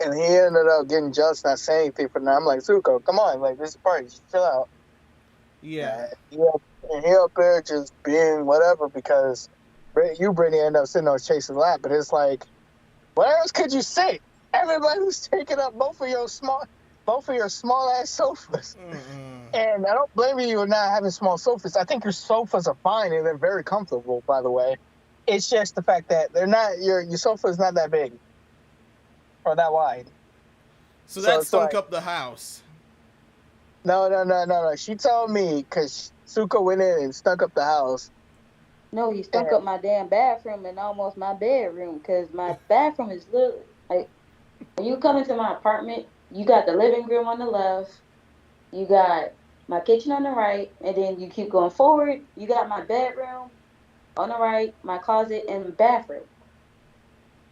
And he ended up getting jealous, not saying anything for now. I'm like, Zuko, come on, like, this is a party, just chill out. Yeah. And he up there just being whatever because Brittany, end up sitting on Chase's lap. But it's like, what else could you say? Everybody's taking up both of your small ass sofas. And I don't blame you for not having small sofas. I think your sofas are fine and they're very comfortable, by the way. It's just the fact that they're not your sofa is not that big or that wide. So that stunk up the house. No. She told me because Suko went in and stunk up the house. No, he stunk up my damn bathroom and almost my bedroom because my bathroom is literally like when you come into my apartment, you got the living room on the left, you got my kitchen on the right, and then you keep going forward, you got my bedroom on the right, my closet, and bathroom.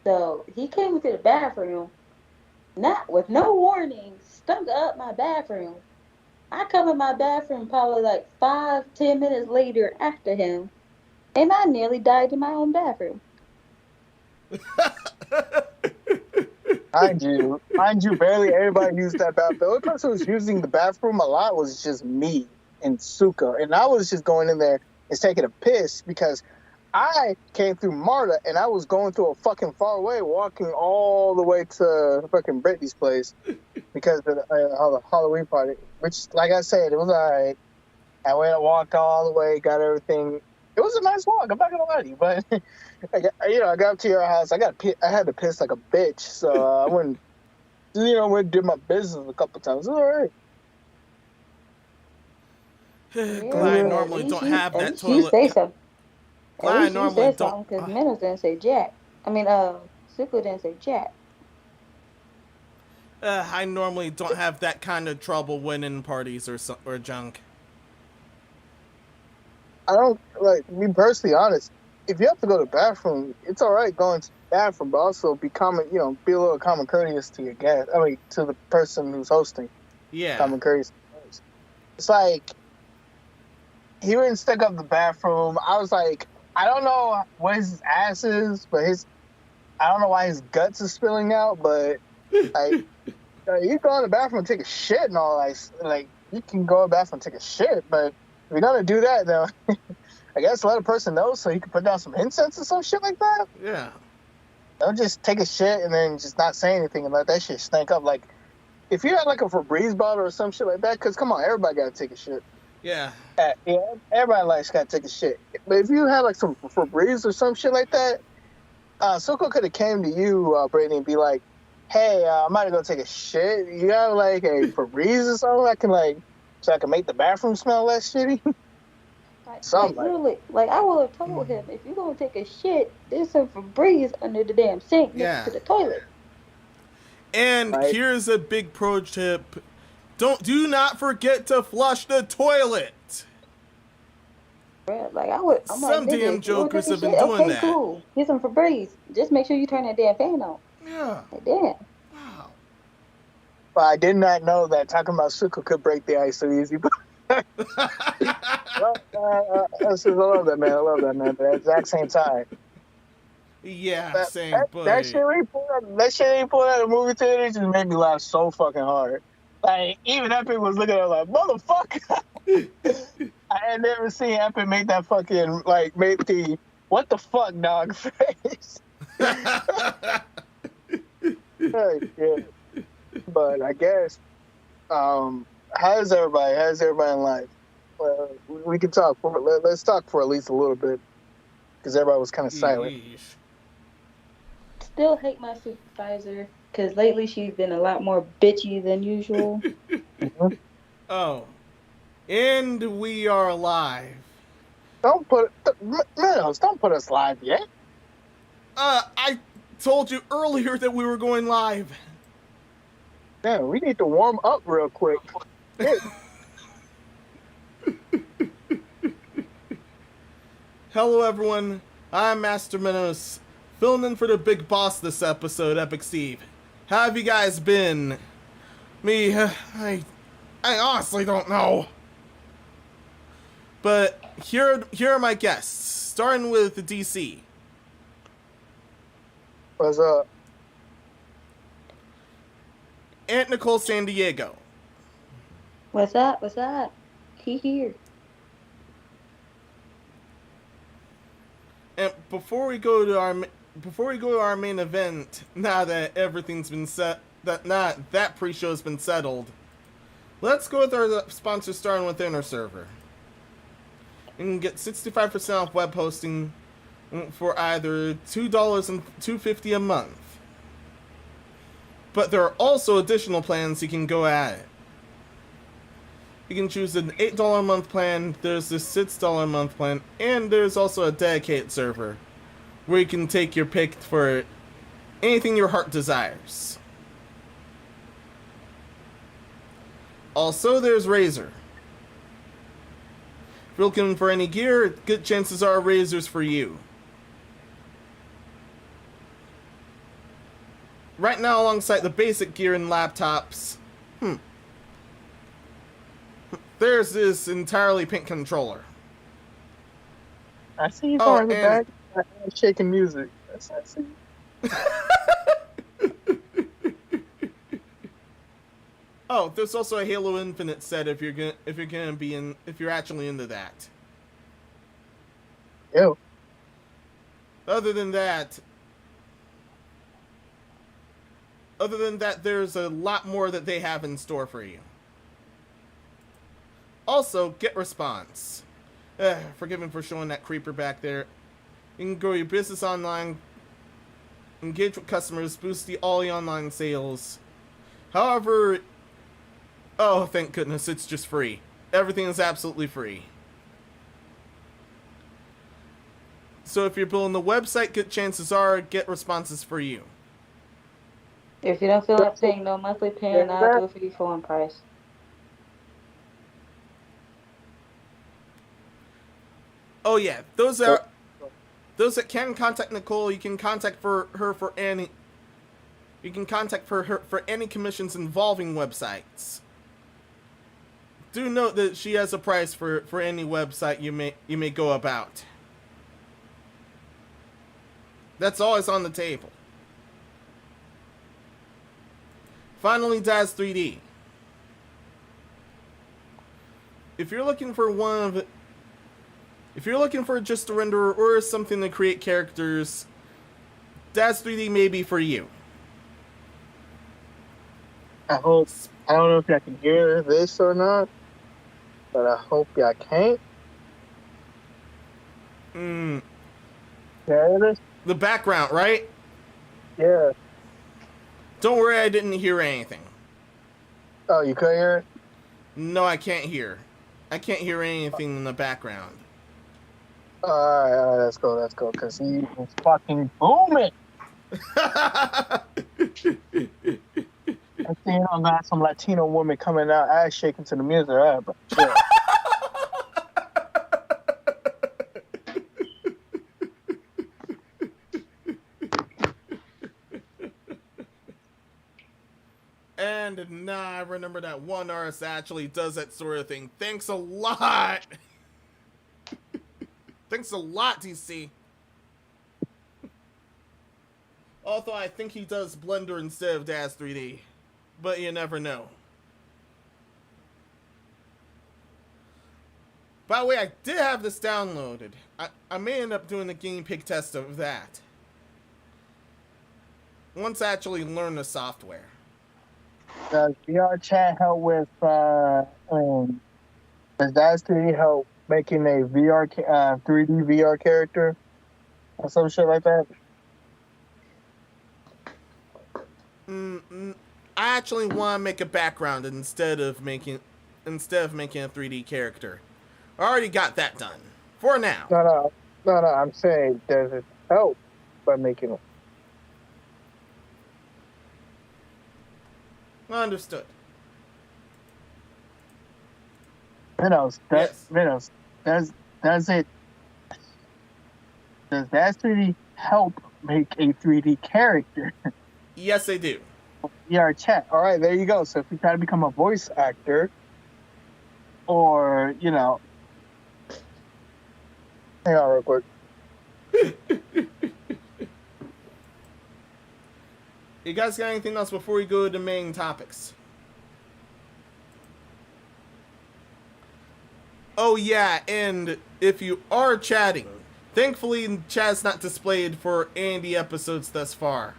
So he came into the bathroom, not with no warning, stunk up my bathroom. I come in my bathroom probably like 5, 10 minutes later after him, and I nearly died in my own bathroom. Mind you, barely everybody used that bathroom. The only person who was using the bathroom a lot was just me and Suka. And I was just going in there and taking a piss because I came through Marta and I was going through a fucking far way, walking all the way to fucking Brittany's place because of the Halloween party. Which, like I said, it was alright. I walked all the way, got everything. It was a nice walk. I'm not gonna lie to you, but I got up to your house. I had to piss like a bitch, so I went and did my business a couple times. It was all right. Glad I normally don't have that toilet. You say something. Glad I normally don't. Because Minnows didn't say Jack. I mean, Suku didn't say Jack. I normally don't have that kind of trouble winning parties or junk. I don't me personally honest. If you have to go to the bathroom, it's all right going to the bathroom, but also be a little common courteous to your guest. I mean, to the person who's hosting. Yeah. Common courteous. It's like he wouldn't stick up the bathroom. I was like, I don't know what his ass is, but I don't know why his guts is spilling out, but like you go in the bathroom and take a shit and all like you can go in the bathroom and take a shit, but if you're gonna do that, then I guess let a person know so you can put down some incense or some shit like that. Yeah. Don't just take a shit and then just not say anything and let that shit stink up. Like, if you had like a Febreze bottle or some shit like that, because come on, everybody gotta take a shit. Yeah. Everybody likes gotta take a shit. But if you had like some Febreze or some shit like that, Soko could have came to you, Brittany, and be like, hey, I'm about to go take a shit. You got like a Febreze or something so I can make the bathroom smell less shitty? Literally, I would have told him, if you're going to take a shit, there's some Febreze under the damn sink next to the toilet. And here's a big pro tip. Do not forget to flush the toilet. Some damn jokers have been doing that. Okay, cool. Get some Febreze. Just make sure you turn that damn fan on. Yeah. Damn. Wow. But I did not know that talking about Suko could break the ice so easy. I love that man. But at the exact same time. Yeah, same. That shit he pulled out of the movie theater just made me laugh so fucking hard. Like, even Epic was looking at it like, motherfucker. I had never seen Epic make that fucking, make the, what the fuck, dog face. Yeah. But I guess, how's everybody in life? We can talk. Let's talk for at least a little bit. Because everybody was kind of silent. Still hate my supervisor. Because lately she's been a lot more bitchy than usual. Oh. And we are live. Don't put us live yet. I told you earlier that we were going live. Yeah, we need to warm up real quick. Hello everyone, I'm Master Minos, filling in for the big boss this episode, Epic Steve. How have you guys been? Me, I honestly don't know. But here are my guests, starting with DC. What's up? Aunt Nicole San Diego. What's up? What's up? He here. And before we go to our main event, now that everything's been set, that pre-show has been settled, let's go with our sponsor, starting with Inner Server. You can get 65% off web hosting for either $2 and $2.50 a month. But there are also additional plans you can go at it. You can choose an $8 a month plan, there's a $6 a month plan, and there's also a dedicated server where you can take your pick for anything your heart desires. Also, there's Razer. If you're looking for any gear, good chances are Razer's for you. Right now, alongside the basic gear and laptops, there's this entirely pink controller. I see you going in the back shaking music. That's I see. Oh, there's also a Halo Infinite set if you're actually into that. Ew. Other than that, there's a lot more that they have in store for you. Also, Get Response. Forgive me for showing that creeper back there. You can grow your business online, engage with customers, boost all the online sales. However, oh, thank goodness, it's just free. Everything is absolutely free. So if you're building the website, good chances are Get Response is for you. If you don't feel like paying no monthly plan, I'll do it for you for one price. Oh yeah, those that can contact Nicole, you can contact her for any commissions involving websites. Do note that she has a price for any website you may go about. That's always on the table. Finally, Daz 3D. If you're looking for just a renderer or something to create characters, Daz 3D may be for you. I don't know if y'all can hear this or not, but I hope y'all can't. There it is. The background, right? Yeah. Don't worry, I didn't hear anything. Oh, you couldn't hear it? No, I can't hear. I can't hear anything in the background. Alright, let's go, because he was fucking booming. I think I got some Latino woman coming out, ass shaking to the music. Alright, but chill. And now I remember that one artist actually does that sort of thing. Thanks a lot. Thanks a lot, DC. Although I think he does Blender instead of Daz 3D. But you never know. By the way, I did have this downloaded. I may end up doing a guinea pig test of that. Once I actually learn the software. Does VR chat help with, does Daz 3D help making a 3D VR character? Or some shit like that? I actually want to make a background instead of making a 3D character. I already got that done. For now. No, I'm saying, does it help by making it? Understood. Does Daz 3D help make a 3D character? Yes, they do. VR chat. All right, there you go. So if you try to become a voice actor, or hang on real quick. You guys got anything else before we go to the main topics? Oh yeah, and if you are chatting, thankfully chat's not displayed for any of the episodes thus far.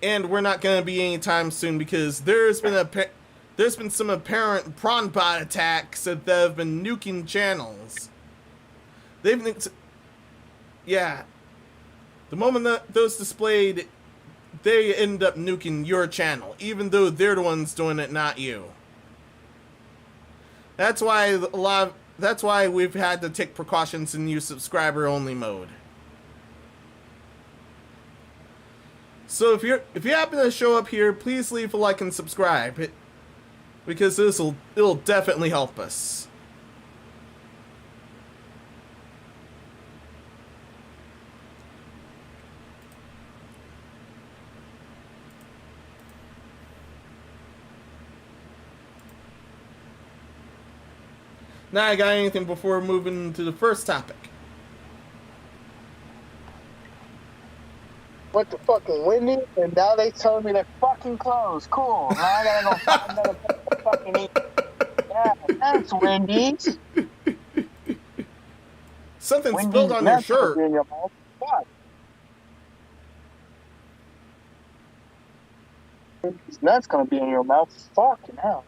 And we're not going to be anytime soon because there's been some apparent prawn bot attacks that have been nuking channels. Yeah. The moment that those displayed, they end up nuking your channel, even though they're the ones doing it, not you. That's why we've had to take precautions and use subscriber only mode. So if you happen to show up here, please leave a like and subscribe, because it'll definitely help us. Now I got anything before moving to the first topic? Went to fucking Wendy, and now they telling me they're fucking closed. Cool. Now I gotta go find another place to fucking eat. Yeah, that's Wendy's. Something spilled on your shirt. In your mouth. Fuck. Wendy's nuts gonna be in your mouth. Fucking hell.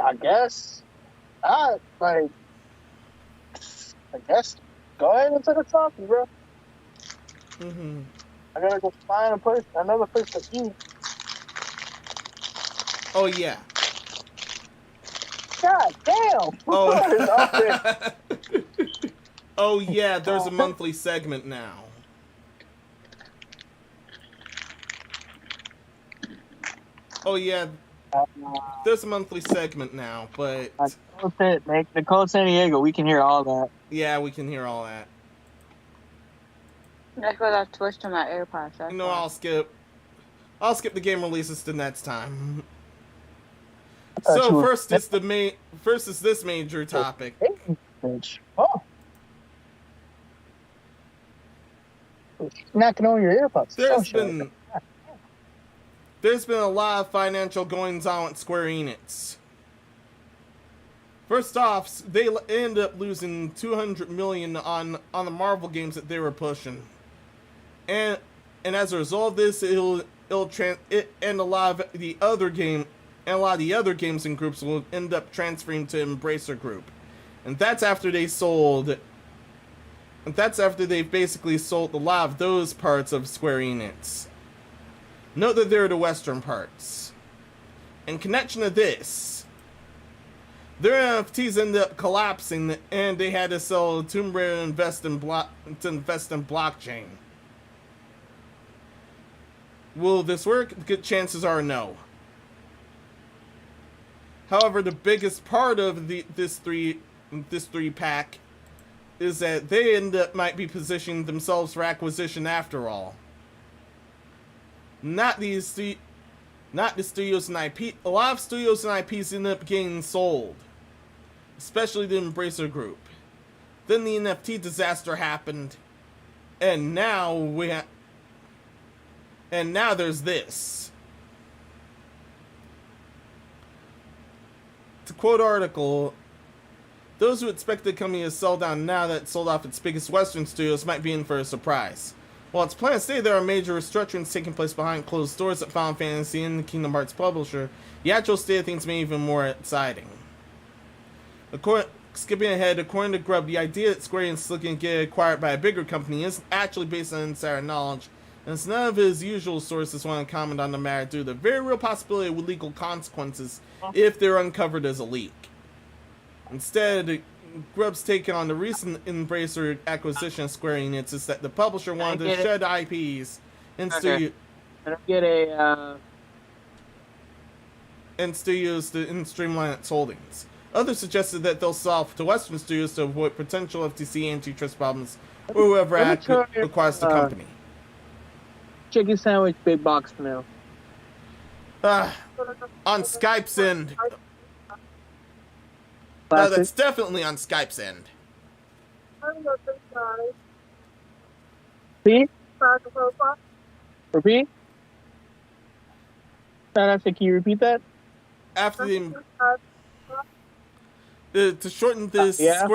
I guess. I guess. Go ahead and take a topic, bro. Mm-hmm. I gotta go find another place to eat. Oh yeah. God damn! Oh. Oh yeah, there's a monthly segment now. Oh yeah, there's a monthly segment now, but Nicole San Diego, we can hear all that. Yeah, we can hear all that. That's what I switched to my AirPods. You know, I'll skip the game releases to next time. So first is this major topic. Oh. Knocking on your AirPods. There's been a lot of financial goings on at Square-Enix. First off, they ended up losing $200 million on the Marvel games that they were pushing, and as a result of this, a lot of the other games and groups will end up transferring to Embracer Group, and that's after they've basically sold a lot of those parts of Square-Enix. Note that they're the Western parts. In connection to this, their NFTs ended up collapsing, and they had to sell Tomb Raider to invest in blockchain. Will this work? Good chances are no. However, the biggest part of this three pack is that they might be positioning themselves for acquisition after all. Not the studios and IP. A lot of studios and IPs end up getting sold, especially the Embracer Group. Then the NFT disaster happened, and now there's this. To quote article, those who expect the company to sell down now that it sold off its biggest Western studios might be in for a surprise. While it's planned to say there are major restructurings taking place behind closed doors at Final Fantasy and the Kingdom Hearts publisher, the actual state of things may be even more exciting. Skipping ahead, according to Grubb, the idea that Square Enix is looking to get acquired by a bigger company isn't actually based on insider knowledge, and it's none of his usual sources want to comment on the matter due to the very real possibility of legal consequences if they're uncovered as a leak. Instead, Grubb's take on the recent Embracer acquisition of Square Enix is that the publisher wanted to shed IPs and studios to streamline its holdings. Others suggested that they'll sell to Western studios to avoid potential FTC antitrust problems or whoever acquires the company. Chicken sandwich, big box meal. On Skype's end. No, that's definitely on Skype's end. See? Repeat? Can you repeat that? After to shorten this, Yeah.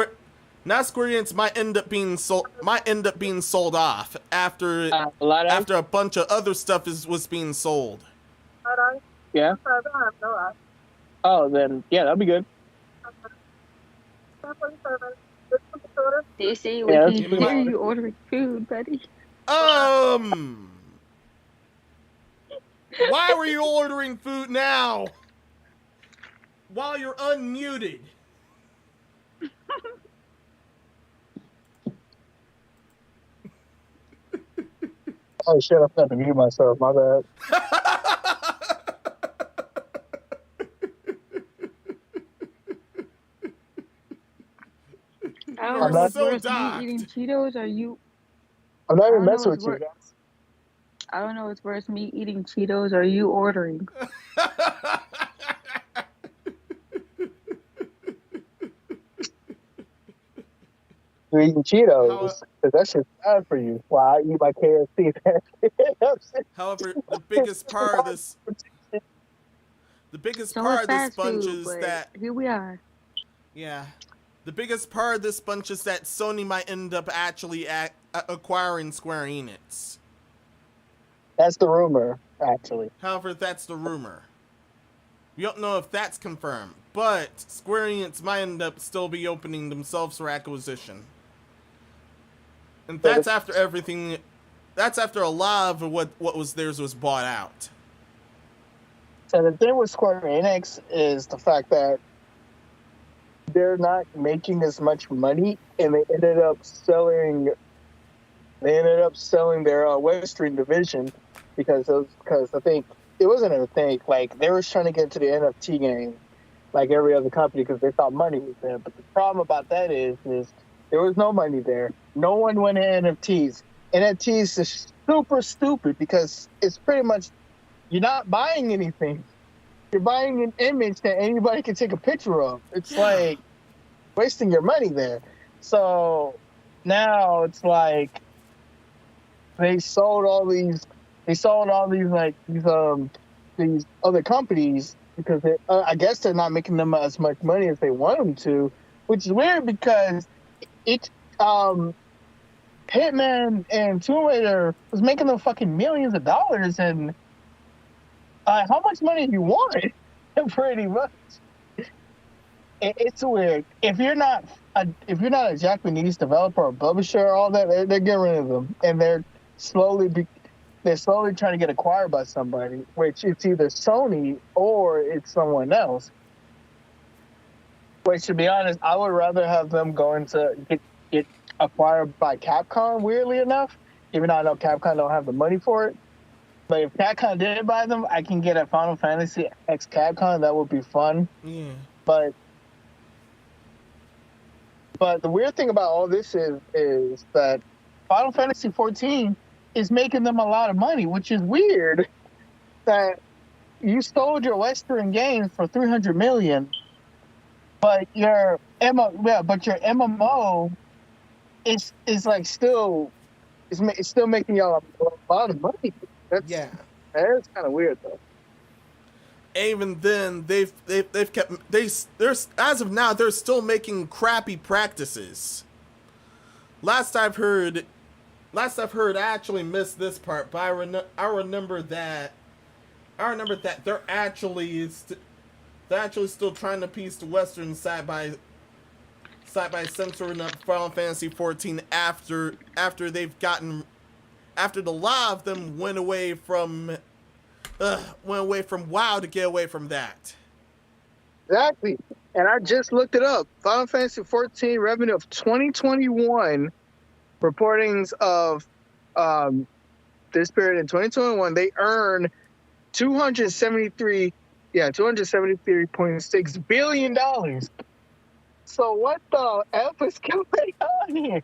Square-Enix might end up being sold off after A lot of. a bunch of other stuff was being sold. Yeah. Oh, then yeah, that'd be good. DC, we Yeah, can Give me hear my- you ordering food, buddy. Why were you ordering food now? While you're unmuted. Oh shit! I forgot to mute myself. My bad. I don't I'm know not- what's so worse, me docked. eating Cheetos or you. I'm not I even don't know messing with what's you wor- guys. I don't know what's worse, me eating Cheetos or you ordering. You're eating Cheetos because that shit's bad for you. While I eat my KFC. However, the biggest part of this So it's fast bunch food, is but that here we are. the biggest part of this bunch is that Sony might end up actually acquiring Square-Enix. That's the rumor, actually. However, that's the rumor. We don't know if that's confirmed, but Square-Enix might end up still be opening themselves for acquisition. And that's after everything. That's after a lot of what was theirs was bought out. So the thing with Square Enix is the fact that they're not making as much money, and they ended up selling their Western division because I think it wasn't a thing. Like they were trying to get into the NFT game, like every other company, because they thought money was there. But the problem about that is there was no money there. No one went to NFTs. NFTs is super stupid because it's pretty much you're not buying anything. You're buying an image that anybody can take a picture of. It's like wasting your money there. So now it's like they sold all these like these other companies because I guess they're not making them as much money as they want them to, which is weird because it Hitman and Tomb Raider was making them fucking millions of dollars, and how much money do you want? Pretty much. It's weird. If you're not a Japanese developer or publisher or all that, they're getting rid of them, and they're slowly trying to get acquired by somebody, which it's either Sony or it's someone else. Which, to be honest, I would rather have them going to get acquired by Capcom, weirdly enough, even though I know Capcom don't have the money for it. But if Capcom did buy them, I can get a Final Fantasy X Capcom. That would be fun. Yeah. But the weird thing about all this is that Final Fantasy 14 is making them a lot of money, which is weird. That you sold your Western games for $300 million, but your MMO is like still making y'all a lot of money. That's kind of weird though. Even then, they've kept there's as of now they're still making crappy practices. Last I've heard, I actually missed this part, but I remember that they're actually still trying to piece the Western side by censoring up Final Fantasy 14 after the lot of them went away from WoW to get away from that. Exactly. And I just looked it up. Final Fantasy 14 revenue of 2021 reportings of this period in 2021, they earned $273.6 billion. So what the F is going on here?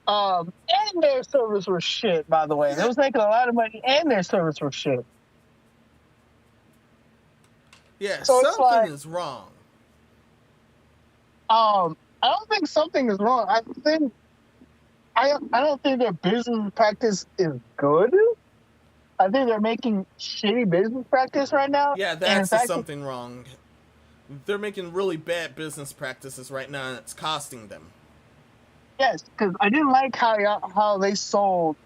And their servers were shit, by the way. They was making a lot of money and their servers were shit. Yeah, So something is wrong. I don't think something is wrong. I think I don't think their business practice is good. I think they're making shitty business practice right now. Yeah, And in that's just fact, something wrong. They're making really bad business practices right now, and it's costing them. yes, because I didn't like how they sold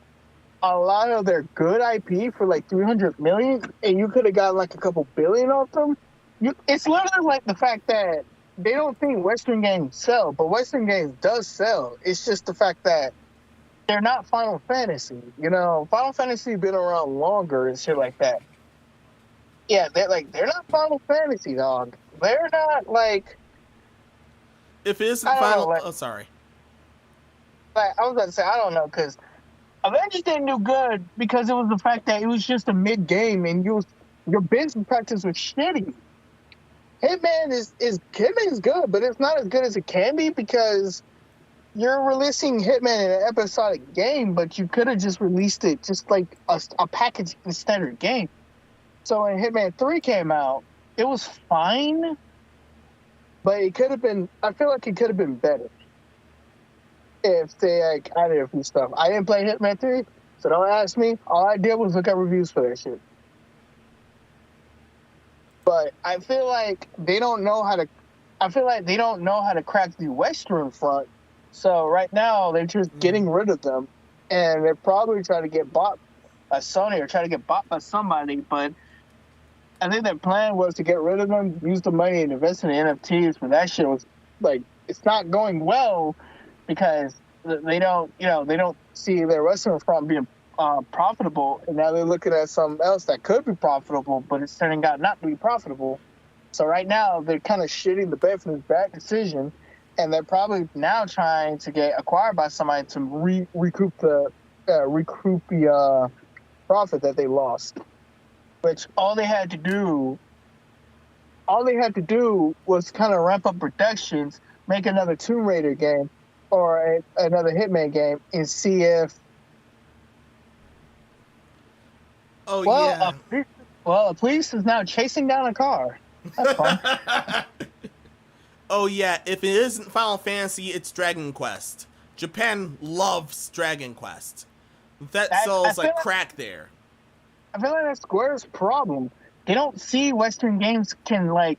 a lot of their good IP for like 300 million, and you could have got like a couple billion off them. It's literally like the fact that they don't think Western games sell, but Western games does sell. It's just the fact that they're not Final Fantasy. Final Fantasy been around longer and shit like that. Yeah, they're not Final Fantasy, dog. They're not like If it isn't I don't know. Final... Oh, sorry. I was about to say I don't know because Avengers didn't do good because it was the fact that it was just a mid game and your business practice was shitty. Hitman's good, but it's not as good as it can be because you're releasing Hitman in an episodic game, but you could have just released it just like a package in standard game. So when Hitman 3 came out, it was fine, but it could have been. I feel like it could have been better if they added a few stuff. I didn't play Hitman 3, so don't ask me. All I did was look at reviews for that shit. But I feel like they don't know how to. I feel like they don't know how to crack the Western front. So right now they're just getting rid of them, and they're probably trying to get bought by Sony or trying to get bought by somebody. But I think their plan was to get rid of them, use the money and invest in NFTs. But that shit was like it's not going well because they don't see their Western front being profitable, and now they're looking at something else that could be profitable, but it's turning out not to be profitable. So right now they're kind of shitting the bed for this bad decision, and they're probably now trying to get acquired by somebody to recoup the profit that they lost. Which all they had to do was kind of ramp up productions, make another Tomb Raider game or another Hitman game, and see if. Oh, well, yeah. A police is now chasing down a car. That's fun. Oh, yeah. If it isn't Final Fantasy, it's Dragon Quest. Japan loves Dragon Quest. That sells like crack there. I feel like that's Square's problem. They don't see Western games they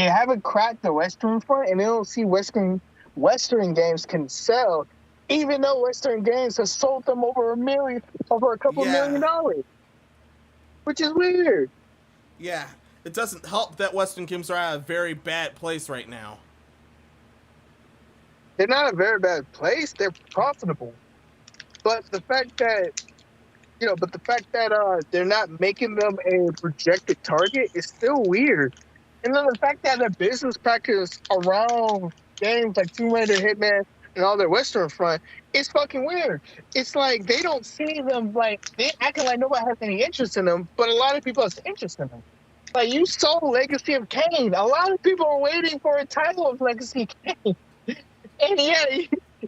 haven't cracked the Western front, and they don't see Western games can sell, even though Western games have sold them over a couple $1 million, which is weird. Yeah, it doesn't help that Western games are at a very bad place right now. They're not a very bad place. They're profitable, but the fact that they're not making them a projected target is still weird. And then the fact that the business practice around games like Tomb Raider, Hitman, and all their Western front is fucking weird. It's like they don't see them they acting like nobody has any interest in them, but a lot of people have interest in them. Like you sold Legacy of Kain. A lot of people are waiting for a title of Legacy of Kain. And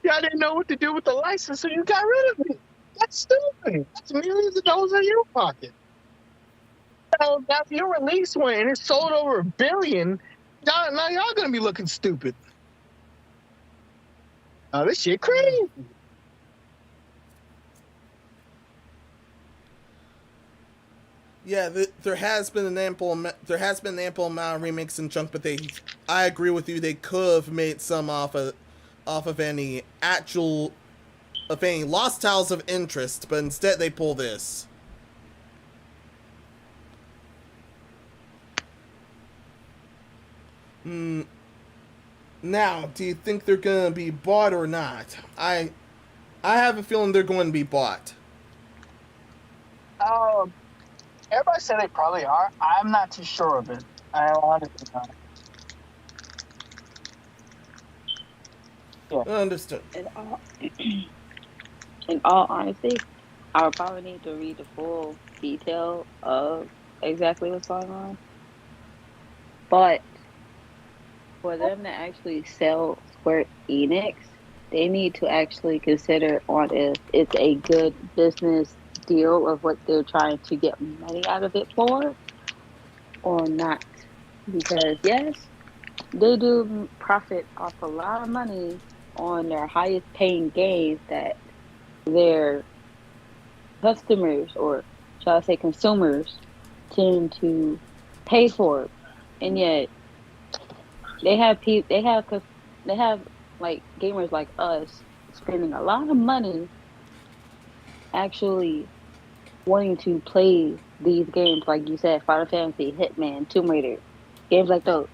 y'all didn't know what to do with the license, so you got rid of it. That's stupid. That's millions of dollars in your pocket. So now if you release one and it sold over $1 billion, now y'all gonna be looking stupid. Oh, this shit crazy. Yeah, there has been an ample amount of remakes and junk, but I agree with you. They could have made some off of any lost titles of interest, but instead they pull this. Now, do you think they're gonna be bought or not? I have a feeling they're going to be bought. Everybody said they probably are. I'm not too sure of it. I honestly not. Yeah. Understood. In all honesty, I would probably need to read the full detail of exactly what's going on. But for them to actually sell Square-Enix, they need to actually consider on if it's a good business deal of what they're trying to get money out of it for or not. Because yes, they do profit off a lot of money on their highest paying games that their customers, or shall I say consumers, tend to pay for it, and yet they have they have like gamers like us spending a lot of money actually wanting to play these games, like you said, Final Fantasy, Hitman, Tomb Raider, games like those.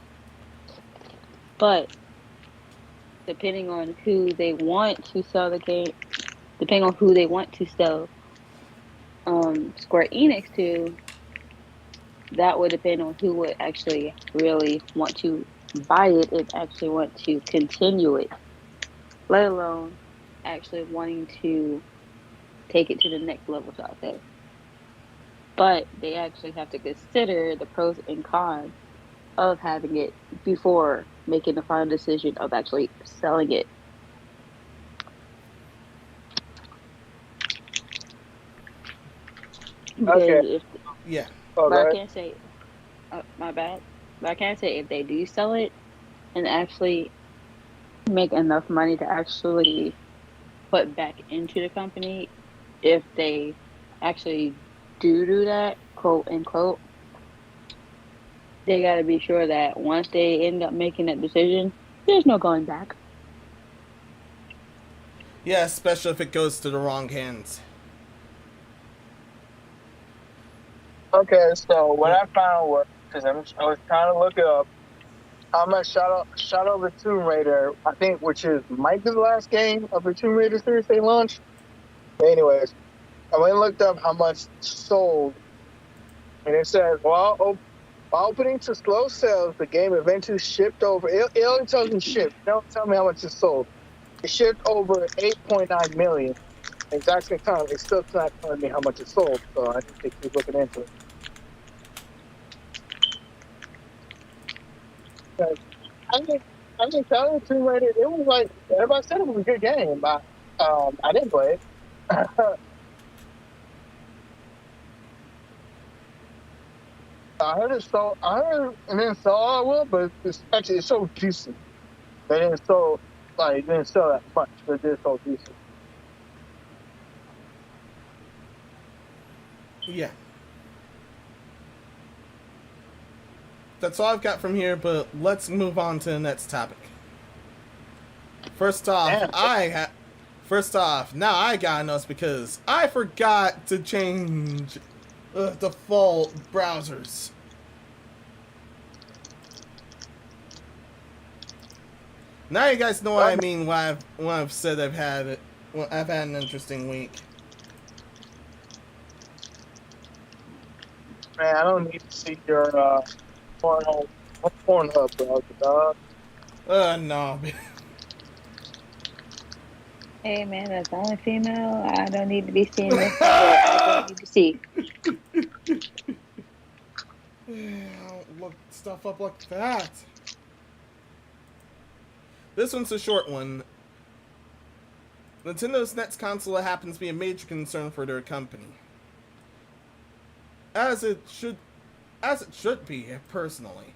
But depending on who they want to sell the game, depending on who they want to sell Square Enix to, that would depend on who would actually really want to buy it and actually want to continue it, let alone actually wanting to take it to the next level, shall I say. But they actually have to consider the pros and cons of having it before making the final decision of actually selling it. Okay. Yeah. Oh, But I can't say, my bad. But I can't say if they do sell it and actually make enough money to actually put back into the company, if they actually do that, quote unquote, they got to be sure that once they end up making that decision, there's no going back. Yeah, especially if it goes to the wrong hands. Okay, so what I found was, because I was trying to look it up, how much Shadow of the Tomb Raider, I think, which might be the last game of the Tomb Raider series they launched. But anyways, I went and looked up how much sold, and it says, while opening to slow sales, the game eventually shipped over. It only tells me shipped. It don't tell me how much it sold. It shipped over 8.9 million. It's actually it's still not telling me how much it sold, so I need to keep looking into it. I think Shadow of the Tomb Raider, it was like, everybody said it was a good game, but I didn't play it. I heard it didn't sell all well, but it's so decent. It didn't sell that much, but it did so decent. Yeah. That's all I've got from here, but let's move on to the next topic. First off, now I gotta know, because I forgot to change default browsers. Now you guys know what I mean when I've said I've had an interesting week. Man, I don't need to see your Pornhub browser, dog. No. Hey man, that's only female. I don't need to be seeing this. I don't need to see. Don't look stuff up like that. This one's a short one. Nintendo's next console happens to be a major concern for their company. As it should be, personally.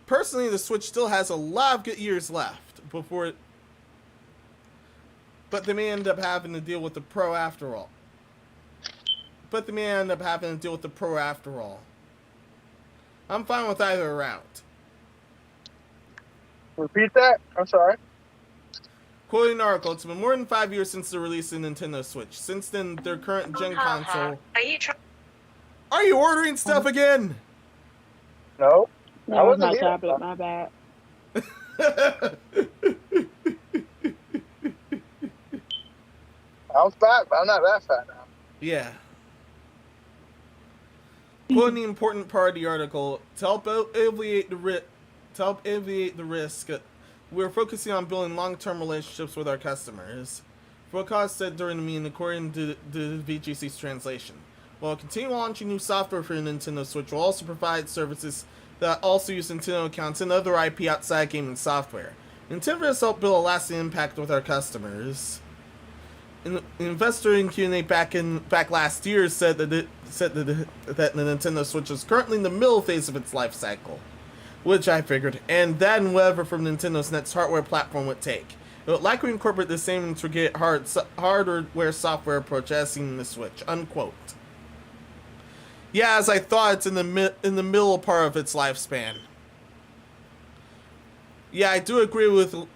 Personally, the Switch still has a lot of good years left before it, but they may end up having to deal with the Pro after all. I'm fine with either route. Repeat that? I'm sorry. Quoting an article, it's been more than 5 years since the release of Nintendo Switch. Since then, their current gen console... Are you ordering stuff again? No. That was my tablet, my bad. I was fat, but I'm not that fat now. Yeah. Quoting the important part of the article, to help alleviate the risk, we're focusing on building long-term relationships with our customers. Brokaw said during the meeting, according to the VGC's translation. We'll continue launching new software for the Nintendo Switch. We'll also provide services that also use Nintendo accounts and other IP outside gaming software. Nintendo has helped build a lasting impact with our customers. An investor in Q&A back last year said that the Nintendo Switch is currently in the middle phase of its life cycle. which I figured, and then whatever from Nintendo's next hardware platform would take. It would likely incorporate the same intricate hardware software approach as seen in the Switch. Unquote. Yeah, as I thought, it's in the middle part of its lifespan. Yeah, I do agree with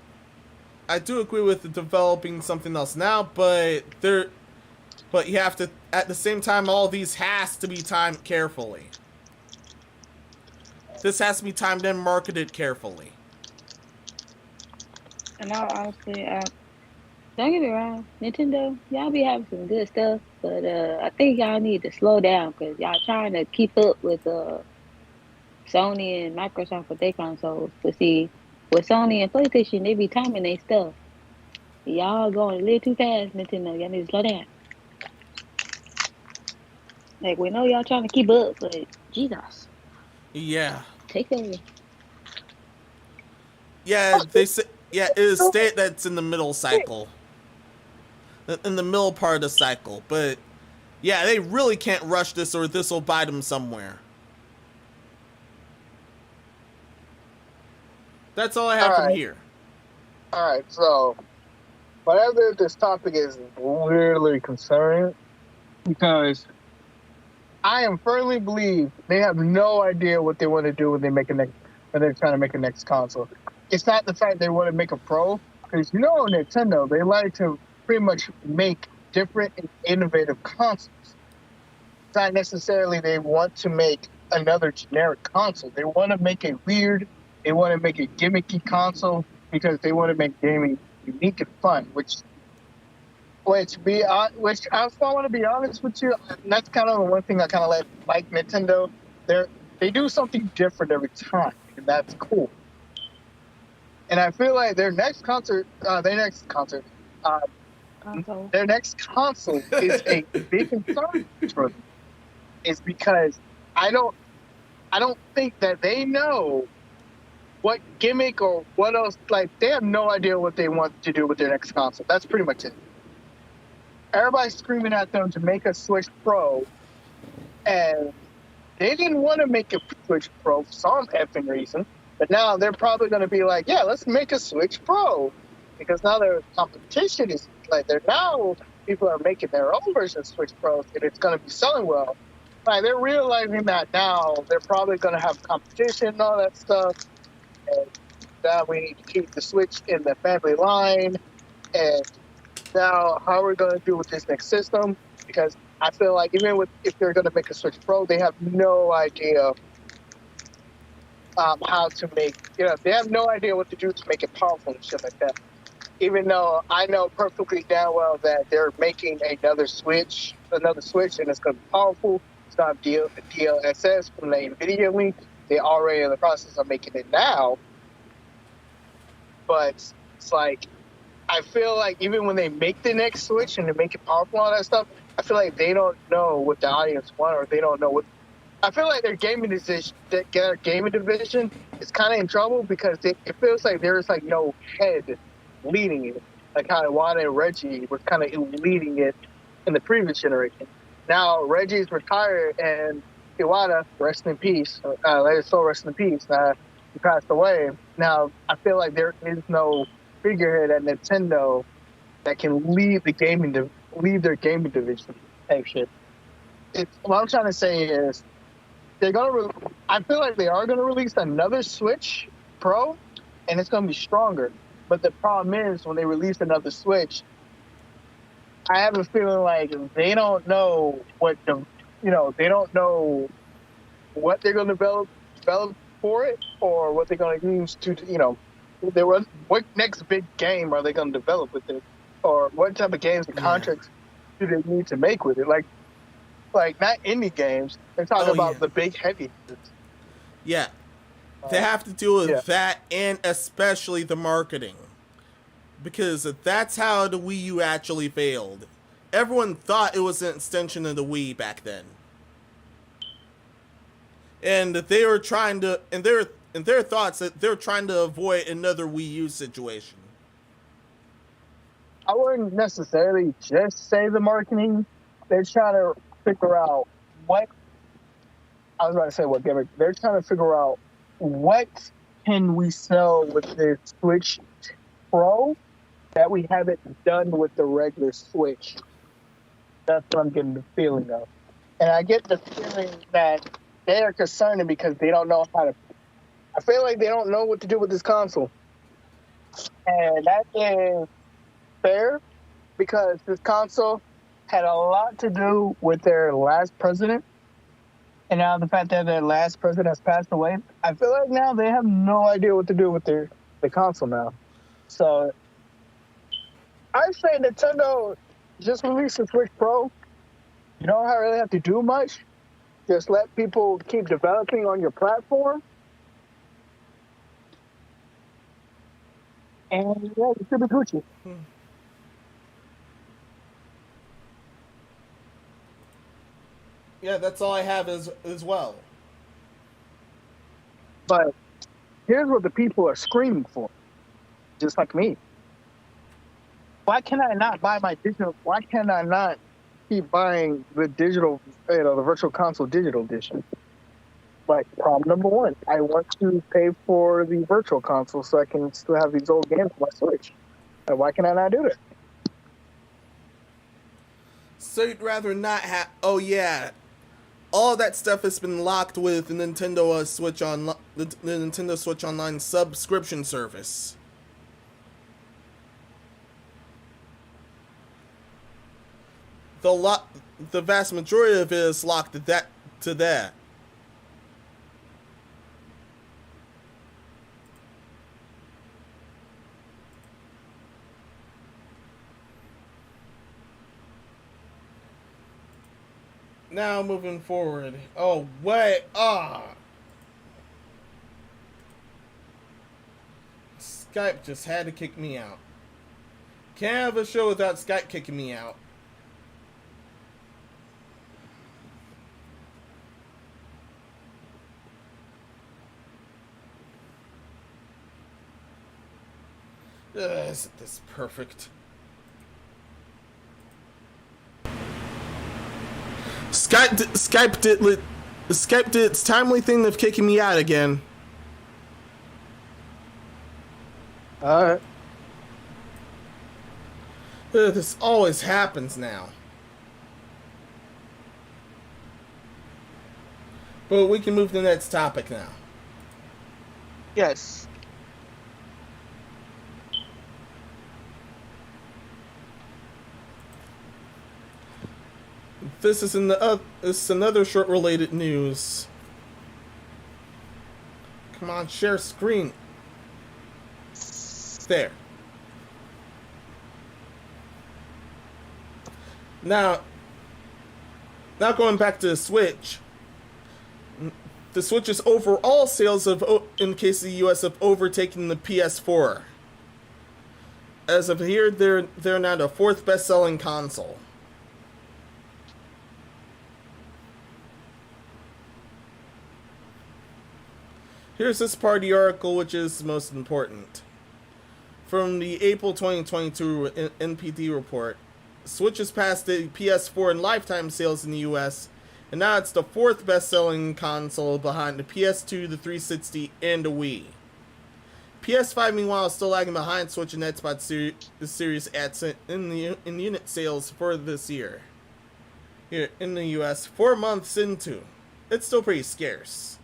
developing something else now, but you have to, at the same time, all these has to be timed carefully. This has to be timed and marketed carefully. And honestly, don't get me wrong, Nintendo, y'all be having some good stuff, but I think y'all need to slow down because y'all trying to keep up with Sony and Microsoft with their consoles. But see, with Sony and PlayStation, they be timing their stuff. Y'all going a little too fast, Nintendo. Y'all need to slow down. Like, we know y'all trying to keep up, but Jesus. Yeah. Take over. Yeah, they say. Yeah, it is state that's in the middle cycle. In the middle part of the cycle. But, yeah, they really can't rush this or this will bite them somewhere. That's all I have from here. Alright, so, whatever this topic is weirdly concerning, because I am firmly believe they have no idea what they want to do when they're trying to make a next console. It's not the fact they want to make a Pro, because Nintendo, they like to pretty much make different and innovative consoles. It's not necessarily they want to make another generic console. They want to make they want to make a gimmicky console because they want to make gaming unique and fun, which I want to be honest with you, that's kind of the one thing I kind of like Nintendo. They do something different every time, and that's cool. And I feel like their next console is a big concern for them. Is because I don't think that they know what gimmick or what else. Like, they have no idea what they want to do with their next console. That's pretty much it. Everybody's screaming at them to make a Switch Pro, and they didn't want to make a Switch Pro for some effing reason. But now they're probably going to be like, yeah, let's make a Switch Pro. Because now their competition is like, people are making their own version of Switch Pros, and it's going to be selling well. Like, they're realizing that now they're probably going to have competition and all that stuff. And now we need to keep the Switch in the family line. And now, how are we going to do with this next system? Because I feel like if they're going to make a Switch Pro, they have no idea how to make, they have no idea what to do to make it powerful and shit like that. Even though I know perfectly damn well that they're making another Switch, and it's going to be powerful. It's not DLSS from the NVIDIA link. They're already in the process of making it now. But it's like, I feel like even when they make the next Switch and they make it powerful and all that stuff, I feel like they don't know what the audience want, or they don't know what. I feel like their gaming division is kind of in trouble because it feels like there's like no head leading it, like how Iwata and Reggie were kind of leading it in the previous generation. Now Reggie's retired and Iwata, rest in peace, let his soul rest in peace. He passed away. Now I feel like there is no figurehead at Nintendo that can lead their gaming division type shit. What I'm trying to say is I feel like they are gonna release another Switch Pro, and it's gonna be stronger. But the problem is when they release another Switch, I have a feeling like they don't know what they don't know what they're gonna develop for it, or what they're gonna use to what next big game are they gonna develop with it, or what type of games and contracts do they need to make with it? Like not indie games. They're talking about the big heavy. Yeah. They have to deal with that, and especially the marketing. Because that's how the Wii U actually failed. Everyone thought it was an extension of the Wii back then. And they were trying to, in their thoughts, that they're trying to avoid another Wii U situation. I wouldn't necessarily just say the marketing. They're trying to figure out they're trying to figure out what can we sell with the Switch Pro that we haven't done with the regular Switch? That's what I'm getting the feeling of. And I get the feeling that they are concerned because they don't know how to. I feel like they don't know what to do with this console. And that is fair because this console had a lot to do with their last president. And now the fact that their last president has passed away, I feel like now they have no idea what to do with the console now. So I say Nintendo just release the Switch Pro. You don't really have to do much. Just let people keep developing on your platform. And yeah, you should be Gucci. Yeah, that's all I have as well. But here's what the people are screaming for, just like me. Why can I not buy my digital? Why can I not keep buying the digital, the Virtual Console digital edition? Like, problem number one, I want to pay for the Virtual Console so I can still have these old games on my Switch. And why can I not do that? So you'd rather not have? Oh yeah, all that stuff has been locked with the Nintendo Switch the Nintendo Switch Online subscription service. The vast majority of it is locked to that. Now moving forward. Oh wait, Skype just had to kick me out. Can't have a show without Skype kicking me out. Isn't this perfect? Skype did its timely thing of kicking me out again. Alright. This always happens now. But we can move to the next topic now. Yes. This is another short related news. Come on, share screen. There. Now going back to the Switch. The Switch's overall sales in the case of the US, have overtaken the PS4. As of here, they're now the fourth best-selling console. Here's this part of the article, which is most important. From the April 2022 NPD report, Switch has passed the PS4 in lifetime sales in the US, and now it's the fourth best-selling console behind the PS2, the 360, and the Wii. PS5, meanwhile, is still lagging behind Switch and Xbox Series X in unit sales for this year. Here in the US, 4 months into, it's still pretty scarce.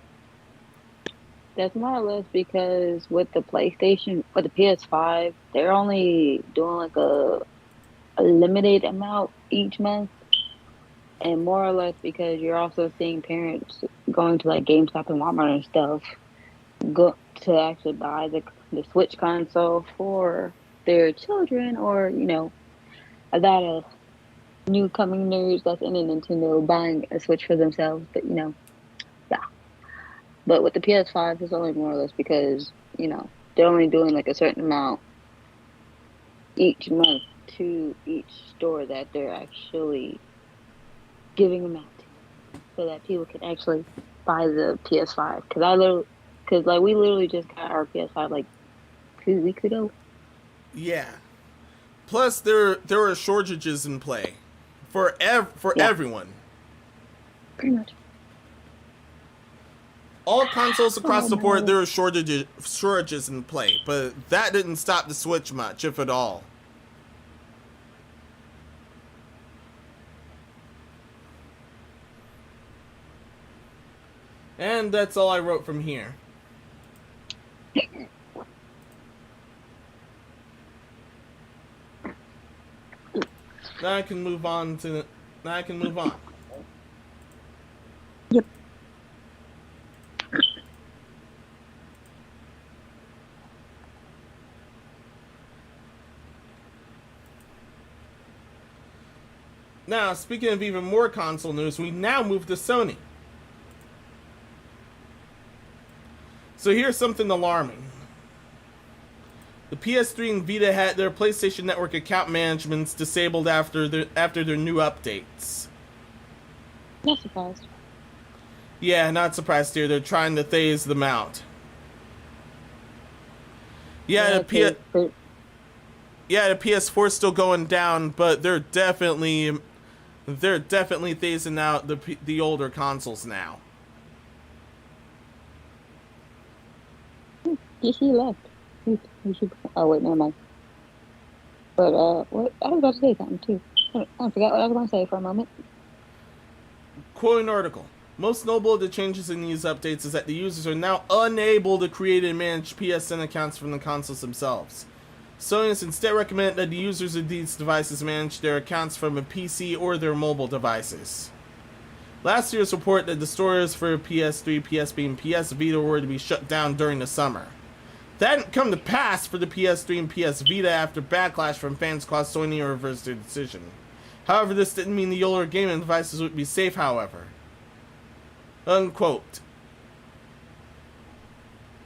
That's more or less because with the PlayStation, with the PS5, they're only doing like a limited amount each month. And more or less because you're also seeing parents going to like GameStop and Walmart and stuff go to actually buy the Switch console for their children, or, you know, a lot of new coming nerds that's into Nintendo buying a Switch for themselves, but, you know, yeah. But with the PS5, it's only more or less because, you know, they're only doing like a certain amount each month to each store that they're actually giving them out to, so that people can actually buy the PS5. Because we literally just got our PS5 like 2 weeks ago. Yeah. Plus, there are shortages in play for everyone. Pretty much. All consoles across the board, no. there are shortages in play, but that didn't stop the Switch much, if at all. And that's all I wrote from here. Now I can move on. Yep. Now, speaking of even more console news, we now move to Sony. So here's something alarming. The PS3 and Vita had their PlayStation Network account managements disabled after their new updates. Not surprised. Yeah, not surprised here. They're trying to phase them out. Yeah, the PS4 is still going down, but they're definitely phasing out the older consoles now. DC left. Oh wait, never mind. But what I was about to say something too. I forgot what I was going to say for a moment. Quoting article. Most notable of the changes in these updates is that the users are now unable to create and manage PSN accounts from the consoles themselves. Sony has instead recommended that the users of these devices manage their accounts from a PC or their mobile devices. Last year's report that the stores for PS3, PSP, and PS Vita were to be shut down during the summer. That didn't come to pass for the PS3 and PS Vita after backlash from fans caused Sony to reverse their decision. However, this didn't mean the older gaming devices would be safe, however. Unquote.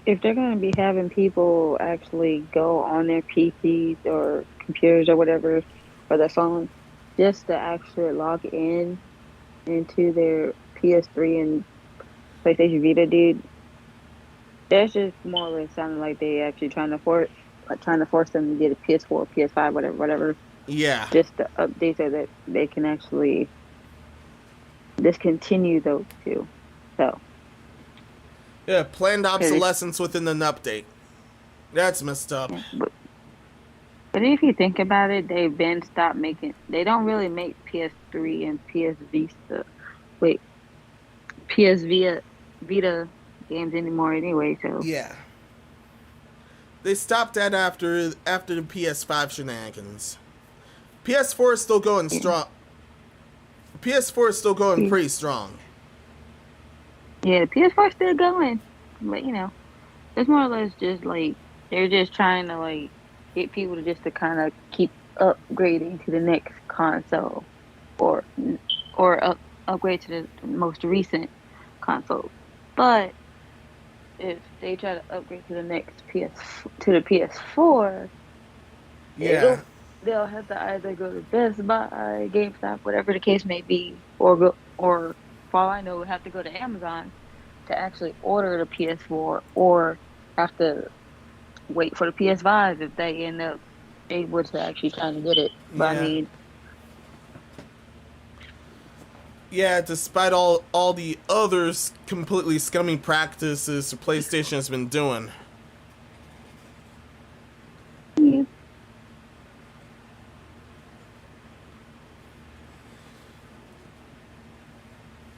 If they're going to be having people actually go on their PCs or computers or whatever, or their phones, just to actually log into their PS3 and PlayStation Vita, dude, that's just more or less sounding like they actually trying to force them to get a PS4, PS5, whatever. Yeah. Just to update so that they can actually discontinue those two. So. Yeah, planned obsolescence within an update. That's messed up. But if you think about it, they've been stopped making. They don't really make PS3 and PS Vita games anymore anyway. So yeah, they stopped that after the PS5 shenanigans. PS4 is still going strong. PS4 is still going pretty strong. Yeah, the PS4 is still going, but it's more or less just like they're just trying to like get people to kind of keep upgrading to the next console, or upgrade to the most recent console. But if they try to upgrade to the next PS4, yeah, they'll have to either go to Best Buy, GameStop, whatever the case may be, or for all I know, have to go to Amazon to actually order the PS4, or have to wait for the PS5 if they end up able to actually trying to get it. But yeah. I mean, yeah, despite all the other completely scummy practices PlayStation has been doing. yeah.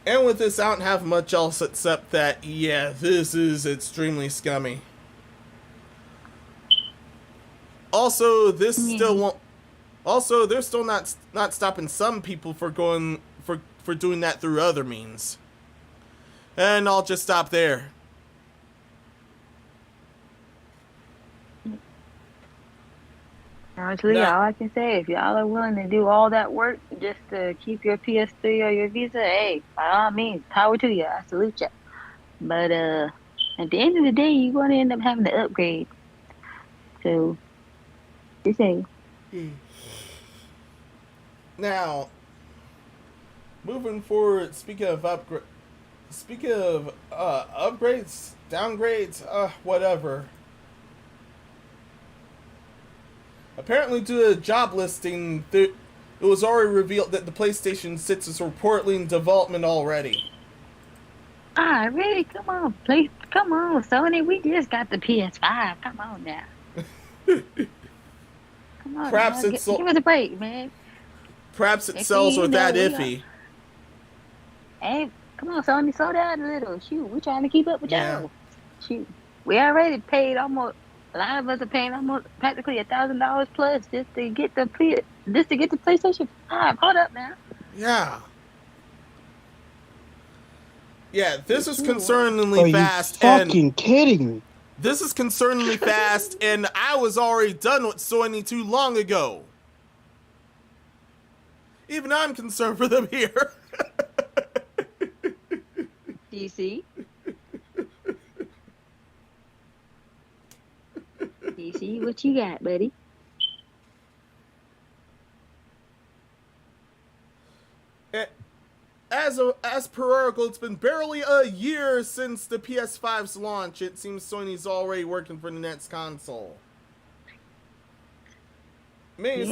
And with this, I don't have much else except that, yeah, this is extremely scummy. Also, this still won't. Also, they're still not stopping some people for doing that through other means. And I'll just stop there. Honestly, all I can say, if y'all are willing to do all that work just to keep your PS3 or your Visa, hey, by all means, power to you. I salute you. But at the end of the day, you're going to end up having to upgrade. So, just say. Now, moving forward, speaking of upgrades, downgrades, whatever. Apparently, due to a job listing, it was already revealed that the PlayStation 6 is reportedly in development already. I already? Come on, please. Come on, Sony. We just got the PS5. Come on now. Come on Perhaps now. it's Give us a break, man. perhaps it Next thing sells you with know, that we are. iffy. Hey, come on, Sony. Slow down a little. Shoot, we trying to keep up with Yeah. y'all. Shoot, we already paid almost. A lot of us are paying almost practically $1,000 plus just to get the PlayStation 5. Hold up now. Yeah. Yeah, this is Are concerningly you fast, fucking kidding me? this is concerningly fast, and I was already done with Soyny too long ago. Even I'm concerned for them here. DC. DC, what you got, buddy? As per Oracle, it's been barely a year since the PS5's launch. It seems Sony's already working for the next console. Many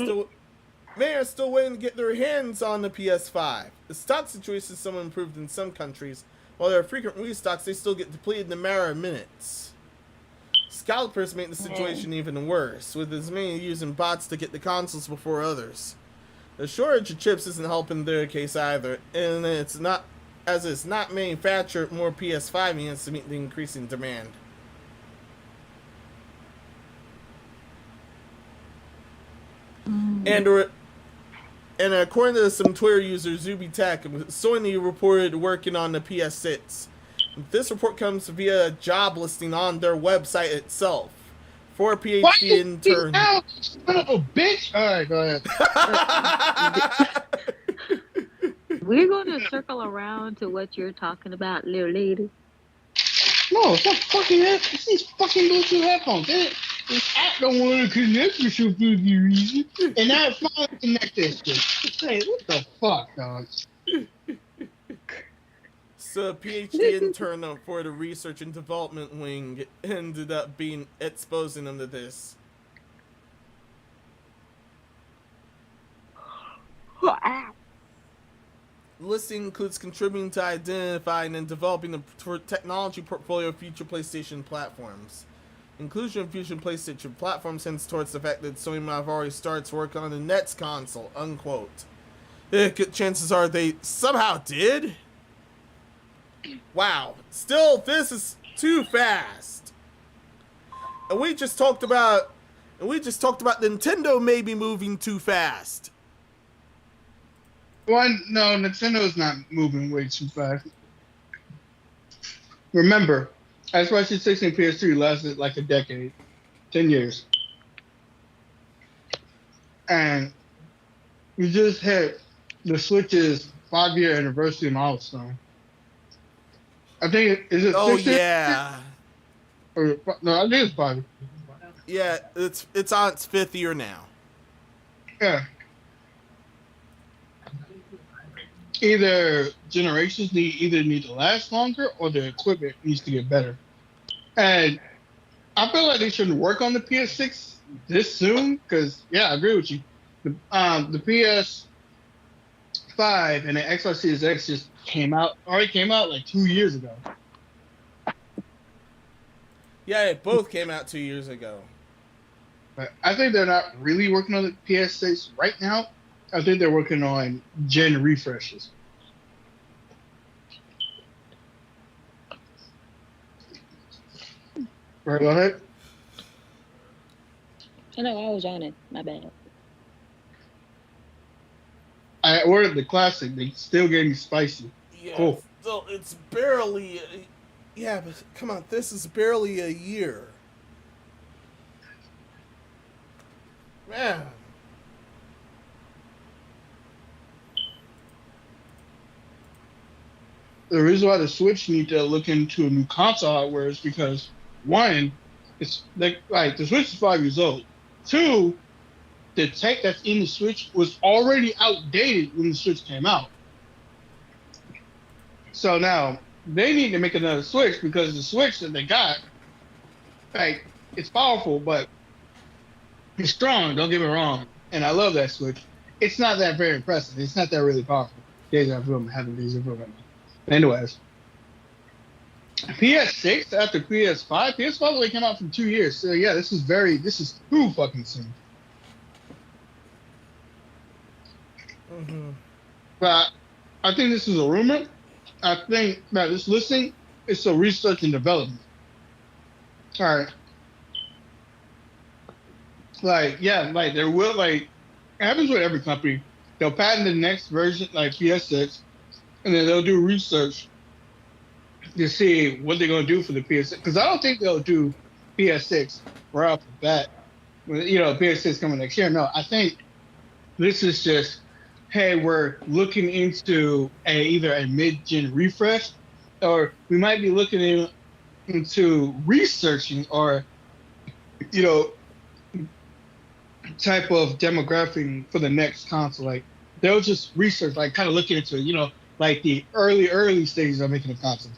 are still waiting to get their hands on the PS5. The stock situation is somewhat improved in some countries. While there are frequent restocks, they still get depleted in a matter of minutes. Scalpers make the situation even worse, with as many using bots to get the consoles before others. The shortage of chips isn't helping their case either, and it's not manufactured more PS5 units to meet the increasing demand. And according to some Twitter user Zuby Tech, Soyny reported working on the PS6. This report comes via a job listing on their website itself. For a PhD intern. Son of a bitch! Alright, go ahead. We're going to circle around to what you're talking about, little lady. No, it's not fucking headphones. It's these fucking Bluetooth headphones. This app don't want to connect for some fucking reason. And now it finally connected this shit. Hey, what the fuck, dog? So a PhD intern for the research and development wing ended up being exposing them to this. The listing includes contributing to identifying and developing a technology portfolio of future PlayStation platforms. Inclusion of future PlayStation platforms hints towards the fact that Sony might have already started to work on the next console, unquote. Chances are they somehow did? Wow. Still, this is too fast. And we just talked about Nintendo maybe moving too fast. One, no, Nintendo's not moving way too fast. Remember, Xbox 360 and PS3 lasted like a decade, 10 years. And we just hit the Switch's 5-year anniversary milestone. I think is it? Oh 6 years? yeah. Or, no, I think it's 5. Yeah, it's on its 5th year now. Yeah. Either generations need to last longer, or the equipment needs to get better. And I feel like they shouldn't work on the PS6 this soon, because I agree with you. The PS5 and the Xbox Series X just already came out like 2 years ago. Yeah, it both came out 2 years ago. But I think they're not really working on the PS6 right now. I think they're working on gen refreshes. Right, go ahead. I know, I was on it. My bad. I ordered the classic. They still gave me spicy. Yeah, Cool. Still, it's barely. Yeah, but come on, this is barely a year. Man. The reason why the Switch need to look into a new console hardware is because, one, it's like the Switch is 5 years old. Two, the tech that's in the Switch was already outdated when the Switch came out. So now they need to make another Switch, because the Switch that they got, it's powerful, but it's strong. Don't get me wrong, and I love that Switch. It's not that very impressive. It's not that really powerful. Days of film, having days of film. Anyways, PS6 after PS5. PS5 only came out for 2 years. So yeah, this is too fucking soon. Mm-hmm. But I think this is a rumor. I think that this listing is a research and development. All right. Like, yeah, like there will like it happens with every company. They'll patent the next version, like PS6, and then they'll do research to see what they're gonna do for the PS6. Because I don't think they'll do PS6 right off the bat. You know, PS6 coming next year. No, I think this is just, hey, we're looking into either a mid-gen refresh, or we might be looking into researching or, you know, type of demographic for the next console. Like they'll just research, like kind of looking into, you know, like the early stages of making a console.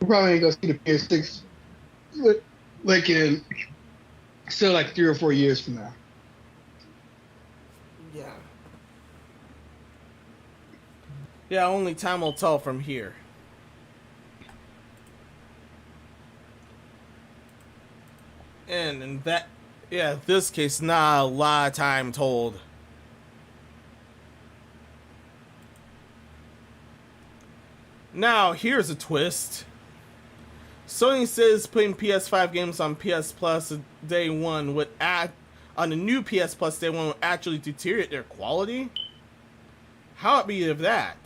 We probably ain't gonna see the PS6 like in still like 3 or 4 years from now. Yeah. Yeah, only time will tell from here. And in that, yeah, this case, not a lot of time told. Now, here's a twist. Sony says putting PS5 games on PS Plus day one would on the new PS Plus day one would actually deteriorate their quality. How it be of that?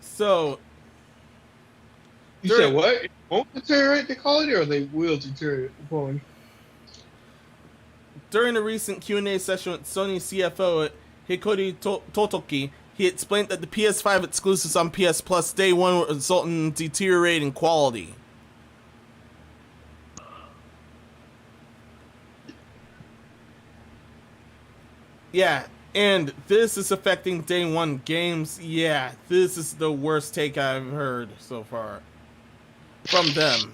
So, you said what? It won't deteriorate the quality, or they will deteriorate the quality? During a recent Q&A session with Sony CFO Hikori Totoki, he explained that the PS5 exclusives on PS Plus day one would result in deteriorating quality. Yeah, and this is affecting day one games. Yeah, this is the worst take I've heard so far from them.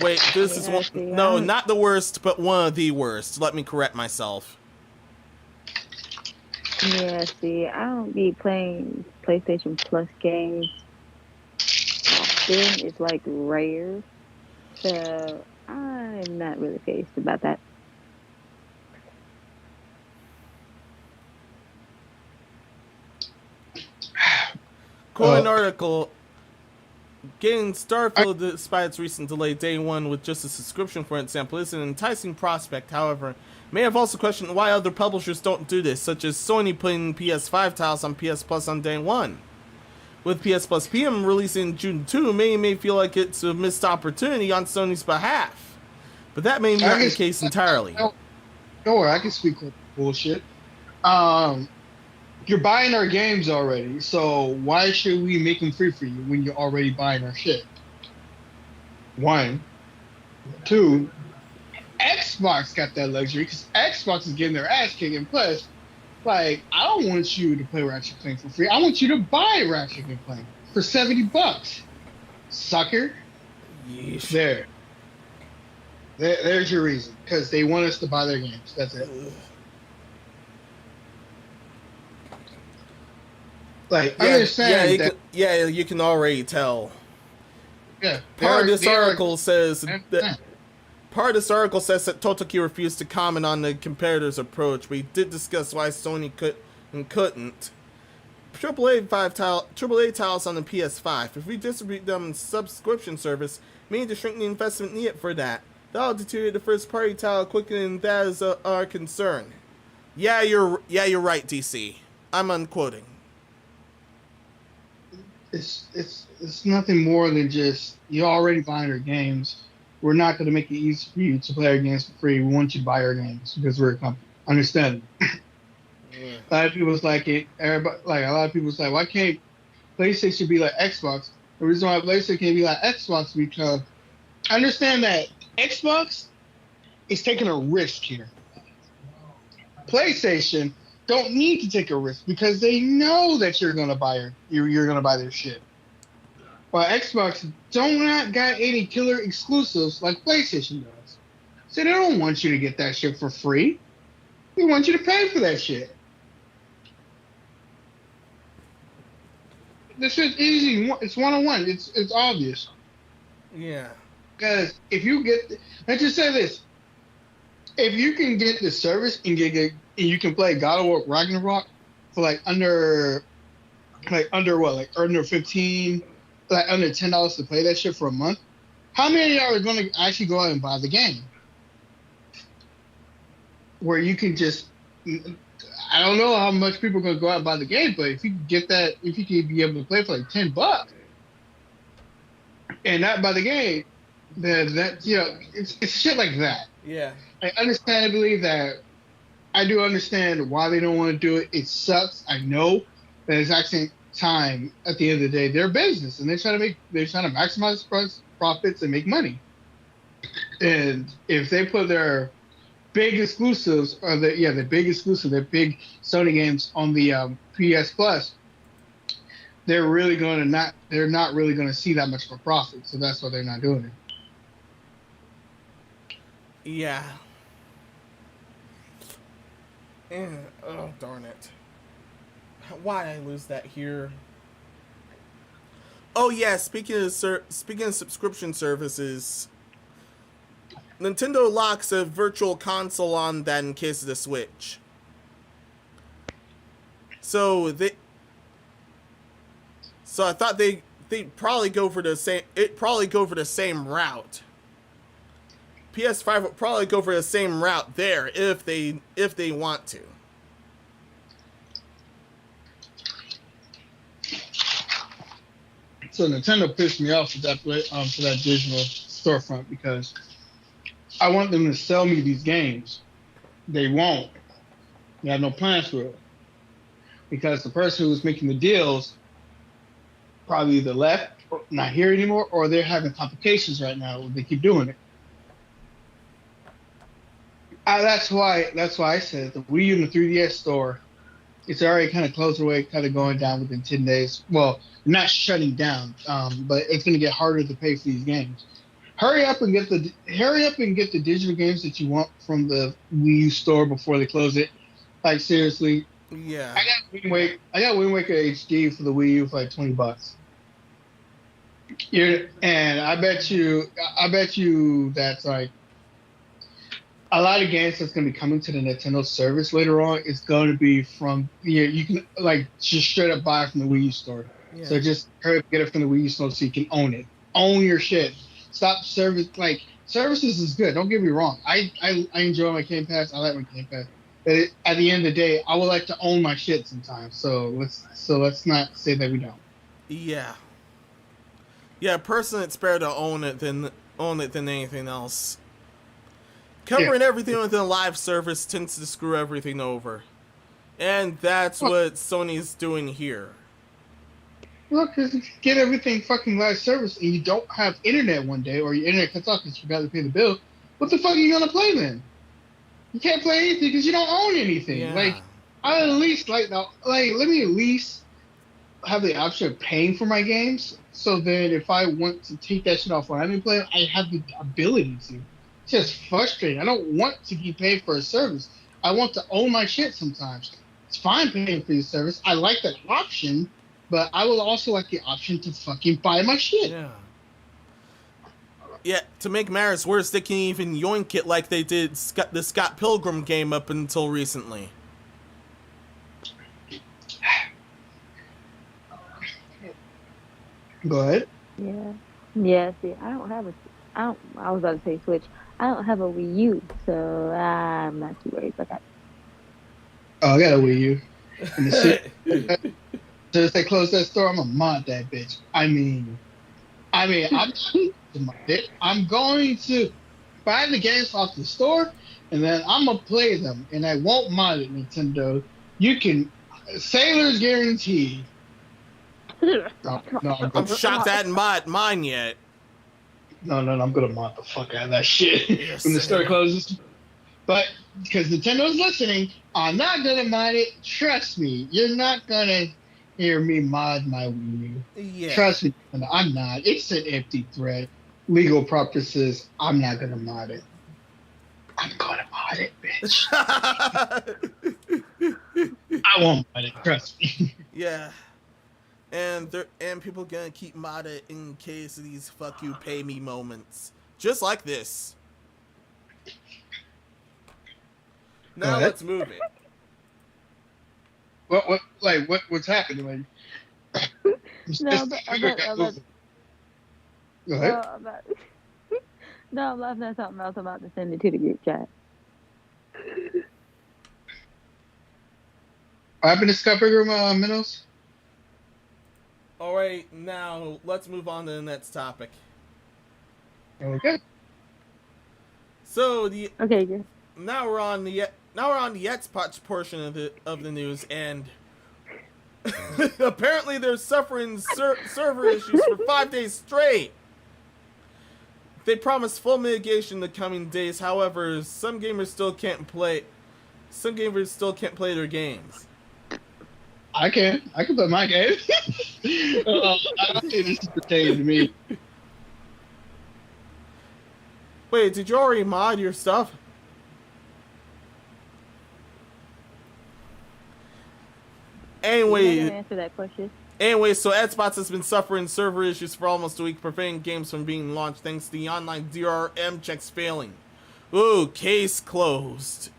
Wait, this is one. No, not the worst, but one of the worst. Let me correct myself. Yeah, see, I don't be playing PlayStation Plus games often. It's like rare. So I'm not really phased about that. Quote an article. Getting Starfield, despite its recent delay day one with just a subscription, for example, is an enticing prospect. However, may have also questioned why other publishers don't do this, such as Soyny putting PS5 titles on PS Plus on day one. With PS Plus PM releasing June 2, many may feel like it's a missed opportunity on Sony's behalf. But that may not be the case entirely. Don't worry, I can speak with bullshit. You're buying our games already, so why should we make them free for you when you're already buying our shit? 1. 2, Xbox got that luxury because Xbox is getting their ass kicked. And plus, like, I don't want you to play Ratchet & Clank for free. I want you to buy Ratchet & Clank for $70, sucker. Yeesh. There's your reason, because they want us to buy their games. That's it. Like, I understand that. You can already tell. Yeah. Part of this article says that Totoki refused to comment on the competitor's approach, but he did discuss why Sony couldn't. AAA titles on the PS5. If we distribute them in subscription service, meaning to shrink the investment needed for that, that'll deteriorate the first-party title quicker, and that is our concern. Yeah, you're right, DC. I'm unquoting. It's nothing more than just you're already buying our games. We're not going to make it easy for you to play our games for free. We want you to buy our games because we're a company. Understand? Yeah. A lot of people was like it. Everybody, like a lot of people was like, why can't PlayStation be like Xbox? The reason why PlayStation can't be like Xbox because I understand that Xbox is taking a risk here. PlayStation don't need to take a risk because they know that you're gonna buy you're gonna buy their shit. While Xbox not got any killer exclusives like PlayStation does. So they don't want you to get that shit for free. They want you to pay for that shit. this is easy. It's 101. It's obvious. Yeah. Because if you get, let's just say this: if you can get the service and and you can play God of War Ragnarok for under 15, like under $10 to play that shit for a month, how many of y'all are going to actually go out and buy the game? Where you can just, I don't know how much people are going to go out and buy the game, but if you can get that, if you can be able to play for like $10 and not buy the game, then that, it's shit like that. Yeah. Understandably, that I do understand why they don't want to do it. It sucks. I know, but at the exact same time, at the end of the day, they're business and they're trying to maximize profits and make money. And if they put their big exclusives, or their big Sony games on the PS Plus, they're not really going to see that much of a profit. So that's why they're not doing it. Yeah. Oh, darn it. Why did I lose that here? Oh, yeah, speaking of subscription services, Nintendo locks a virtual console on that in case of the Switch. So I thought they'd probably go for the same route. PS5 would probably go for the same route there if they want to. So Nintendo pissed me off for that digital storefront because I want them to sell me these games. They won't. They have no plans for it because the person who's making the deals probably either left, or not here anymore, or they're having complications right now. They keep doing it. That's why I said the Wii U and the 3DS store, it's already kind of closed away, kind of going down within 10 days. Well, not shutting down, but it's going to get harder to pay for these games. Hurry up and get the digital games that you want from the Wii U store before they close it. Like, seriously. Yeah. I got Wind Waker HD for the Wii U for like $20. And I bet you that's like a lot of games that's going to be coming to the Nintendo service later on is going to be from, you can like just straight up buy it from the Wii U store. Yeah. So just hurry up, get it from the Wii U store so you can own it. Own your shit. Stop services is good. Don't get me wrong. I enjoy my Game Pass. I like my Game Pass. But at the end of the day, I would like to own my shit sometimes. So let's not say that we don't. Yeah. Yeah, personally, it's better to own it than anything else. Covering everything within a live service tends to screw everything over. And that's what Sony's doing here. Well, because if you get everything fucking live service and you don't have internet one day, or your internet cuts off because you forgot to pay the bill, what the fuck are you going to play then? You can't play anything because you don't own anything. Yeah. Like, I at least let me at least have the option of paying for my games. So then if I want to take that shit off when I'm playing, I have the ability to. It's just frustrating. I don't want to keep paying for a service. I want to own my shit sometimes. It's fine paying for your service. I like that option, but I will also like the option to fucking buy my shit. Yeah. Yeah, to make matters worse, they can even yoink it like they did the Scott Pilgrim game up until recently. Go ahead. Yeah, see, I was about to say Switch. I don't have a Wii U, so I'm not too worried about that. Oh, I got a Wii U. So if they close that store, I'm gonna mod that bitch. I'm going to buy the games off the store, and then I'm gonna play them, and I won't mod it, Nintendo. You can, Sailor's guaranteed. No, I'm shocked I hadn't mod mine yet. No, I'm gonna mod the fuck out of that shit when the store closes. But because Nintendo's listening, I'm not gonna mod it. Trust me, you're not gonna hear me mod my Wii U. Yeah. Trust me, I'm not. It's an empty thread. Legal purposes, I'm not gonna mod it. I'm gonna mod it, bitch. I won't mod it. Trust me. Yeah. and people gonna keep modded in case of these fuck you pay me moments. Just like this. Now let's move it. What's happening? No, Go ahead. I'm laughing at something else. I'm about to send it to the group chat. What happened to Scott Bigger, Minnows? All right, now let's move on to the next topic. Okay. So Okay, now we're on the Xbox portion of the news, and apparently they're suffering server issues for 5 days straight. They promised full mitigation in the coming days. However, some gamers still can't play their games. I can play my game. I don't think this is pertaining to me. Wait, did you already mod your stuff? Anyway, I'm gonna answer that question. Anyway, so Xbox has been suffering server issues for almost a week, preventing games from being launched thanks to the online DRM checks failing. Ooh, case closed.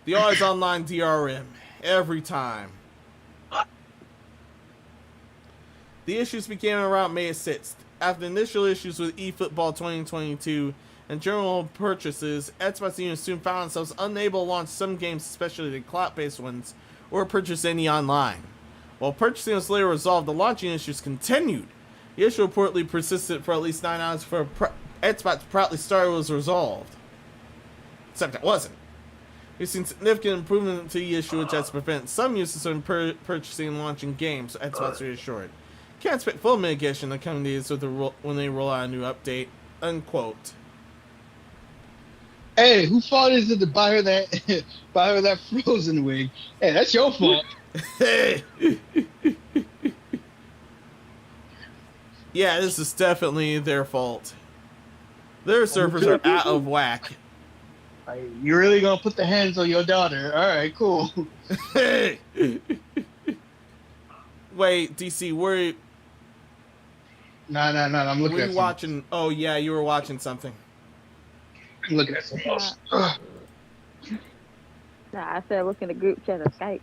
The always online DRM. Every time. The issues began around May 6th. After initial issues with eFootball 2022 and general purchases, Xbox users soon found themselves unable to launch some games, especially the cloud-based ones, or purchase any online. While purchasing was later resolved, the launching issues continued. The issue reportedly persisted for at least 9 hours before Xbox proudly started was resolved. Except it wasn't. We've seen significant improvement to the issue, which has prevented some users from purchasing and launching games, Xbox reassured. Can't expect full mitigation in the coming days when they roll out a new update. Unquote. Hey, whose fault is it to buy her that Frozen wig? Hey, that's your fault. Hey. Yeah, this is definitely their fault. Their servers are out of whack. You really gonna put the hands on your daughter? All right, cool. Hey. Wait, DC, where? No. I'm looking at. Were you watching? Oh yeah, you were watching something. I'm looking at something else. Nah, I said look in the group chat of Skype.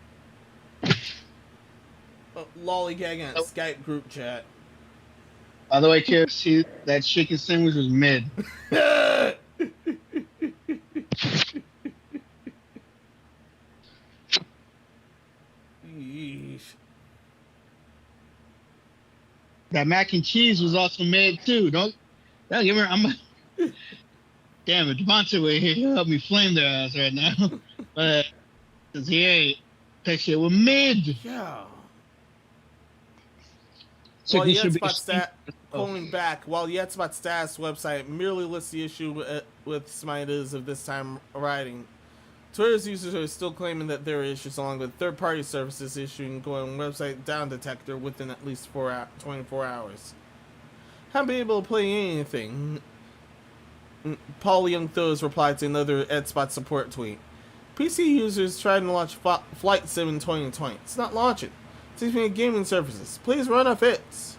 Lollygagging at Skype group chat. By the way, KFC, that chicken sandwich was mid. Yeesh. That mac and cheese was also mid too. Don't give me. Damn it, Devontae way here. He'll help me flame their ass right now. But cause he ain't. That shit was mid. Yeah. So While the should Xbox Status website merely lists the issue with Smitas of this time writing, Twitter's users are still claiming that there are issues along with third-party services issuing going website down detector within at least 24 hours. Haven't been able to play anything. Paul Young Thos replied to another Xbox support tweet. PC users tried to launch Flight Sim in 2020. It's not launching. Seems to be gaming services. Please run a fix.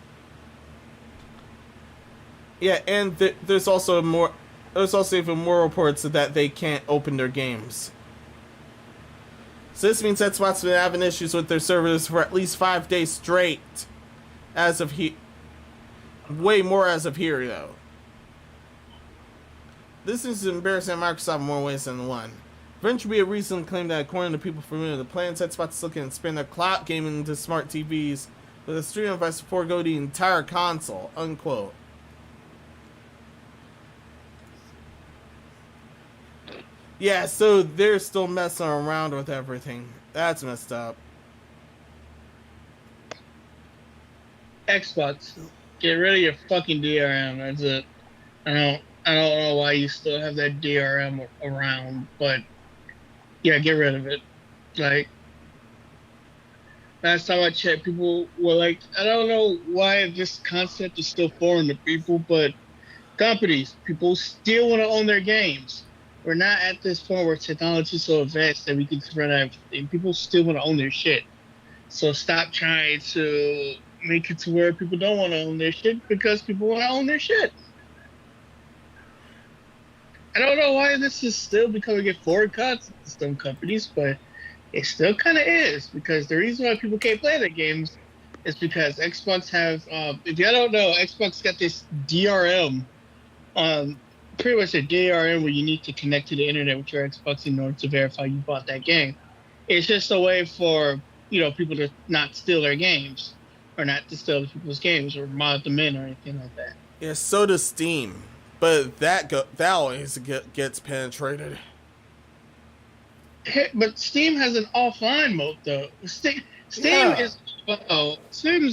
Yeah, and there's also even more reports that they can't open their games. So this means Xbox has been having issues with their servers for at least 5 days straight. Way more as of here, though. This is embarrassing Microsoft in more ways than one. VentureBeat recently claimed that according to people familiar with the plans, Xbox is looking to expand their cloud gaming into smart TVs with a streaming device to forego the entire console, unquote. Yeah, so they're still messing around with everything. That's messed up. Xbox, get rid of your fucking DRM. That's it. I don't know why you still have that DRM around, but yeah, get rid of it. Like, last time I checked, people were like, I don't know why this concept is still foreign to people, but companies, people still want to own their games. We're not at this point where technology is so advanced that we can spread everything. People still want to own their shit. So stop trying to make it to where people don't want to own their shit because people want to own their shit. I don't know why this is still becoming a forward concept to some companies, but it still kind of is, because the reason why people can't play their games is because Xbox have, if you don't know, Xbox got this DRM, pretty much a DRM where you need to connect to the internet with your Xbox in order to verify you bought that game. It's just a way for, people to not steal their games, or not to steal people's games or mod them in or anything like that. Yeah, so does Steam, but that always gets penetrated. But Steam has an offline mode though. Steam is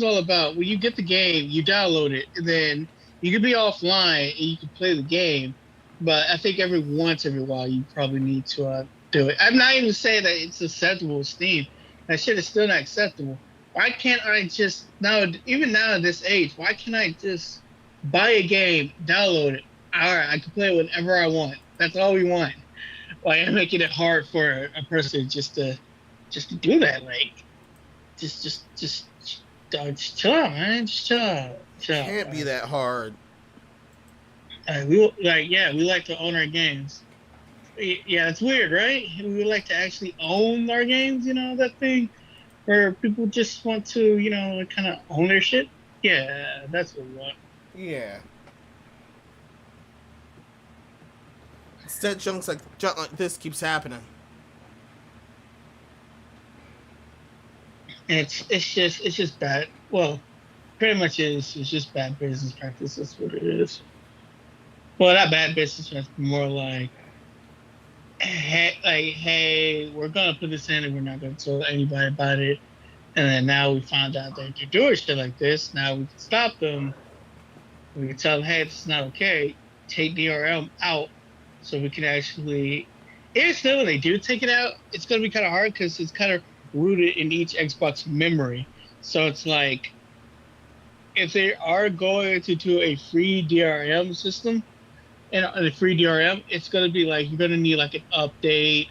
all about when you get the game, you download it, and then you can be offline and you can play the game. But I think every once in a while you probably need to do it. I'm not even saying that it's acceptable with Steam. That shit is still not acceptable. Why can't I just even now at this age, why can't I just buy a game, download it? All right, I can play it whenever I want. That's all we want. Why am I making it hard for a person just to do that? Like, just chill out, man. Just chill out. Can't be that hard. We like to own our games. Yeah, it's weird, right? We like to actually own our games. That thing where people just want to, kind of own their shit. Yeah, that's what we want. Yeah. Instead, junk like this keeps happening. It's just bad. Well, pretty much it's just bad business practice. That's what it is. Well, not bad business practice, more like, hey, we're gonna put this in and we're not gonna tell anybody about it. And then now we found out that they're doing shit like this. Now we can stop them. We can tell them, hey, this is not okay. Take DRM out. So we can actually, and still when they do take it out, it's going to be kind of hard because it's kind of rooted in each Xbox memory. So it's like, if they are going to do a free DRM system, and a free DRM, it's going to be like, you're going to need like an update,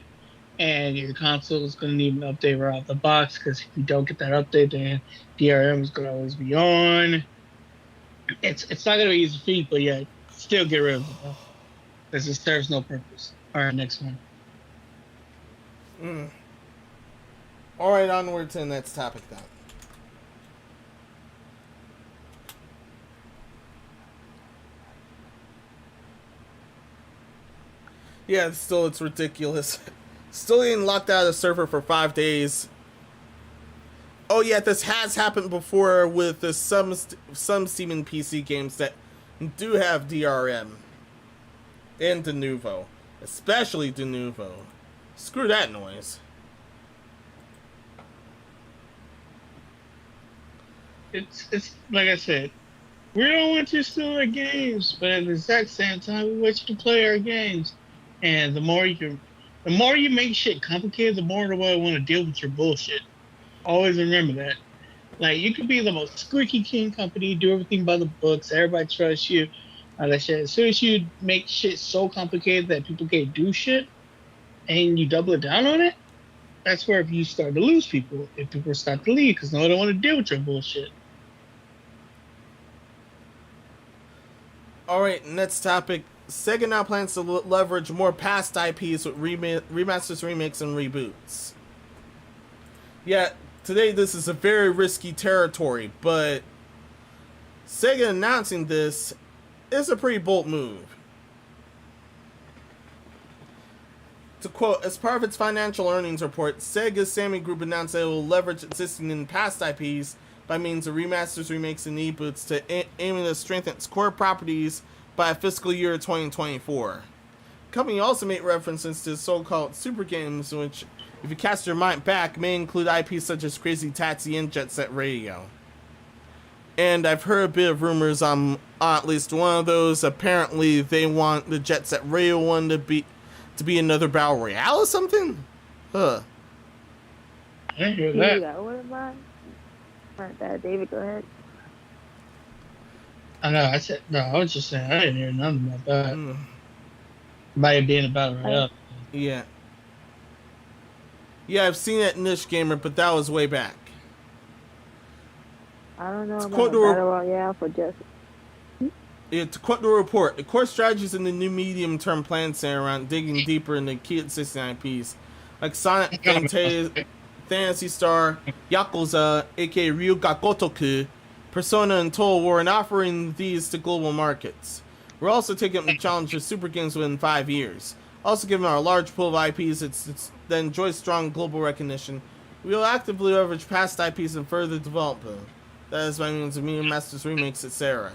and your console is going to need an update right out the box, because if you don't get that update, then DRM is going to always be on. It's not going to be easy feat, but yeah, still get rid of it. Because it serves no purpose. All right, next one. All right, onward to the next topic then. Yeah, it's ridiculous. Still getting locked out of the server for 5 days. Oh yeah, this has happened before with some Steam and PC games that do have DRM. And de novo. Especially de novo. Screw that noise. It's like I said, we don't want you to steal our games, but at the exact same time, we want you to play our games. And the more you make shit complicated, the more do I want to deal with your bullshit. Always remember that. Like, you could be the most squeaky clean company, do everything by the books, everybody trusts you. That shit. As soon as you make shit so complicated that people can't do shit, and you double it down on it, that's where you start to lose people. If people start to leave because no one want to deal with your bullshit. All right, next topic. Sega now plans to leverage more past IPs with remasters, remakes, and reboots. Yeah, today this is a very risky territory, but Sega announcing this is a pretty bold move. To quote, as part of its financial earnings report, Sega's Sammy Group announced that it will leverage existing and past IPs by means of remasters, remakes, and reboots to aiming to strengthen its core properties by fiscal year 2024. The company also made references to so-called super games, which, if you cast your mind back, may include IPs such as Crazy Taxi and Jet Set Radio. And I've heard a bit of rumors on at least one of those. Apparently, they want the Jet Set Radio one to be another Battle Royale or something? Huh. I didn't hear that. You got one of mine? David, go ahead. I know, I was just saying, I didn't hear nothing about that. Might have been about it right up. Yeah. Yeah, I've seen that Niche Gamer, but that was way back. I don't know To about quote a battle royale for just. to quote the report, the core strategies in the new medium-term plan center around digging deeper into key existing IPs, like Sonic, Fantasy Star, Yakuza, aka Ryuga Gotoku, Persona, and Total War, and offering these to global markets. We're also taking up the challenge of super games within 5 years. Also, given our large pool of IPs that enjoy strong global recognition, we will actively leverage past IPs and further develop them. That is by means of Medium Masters remakes, etc.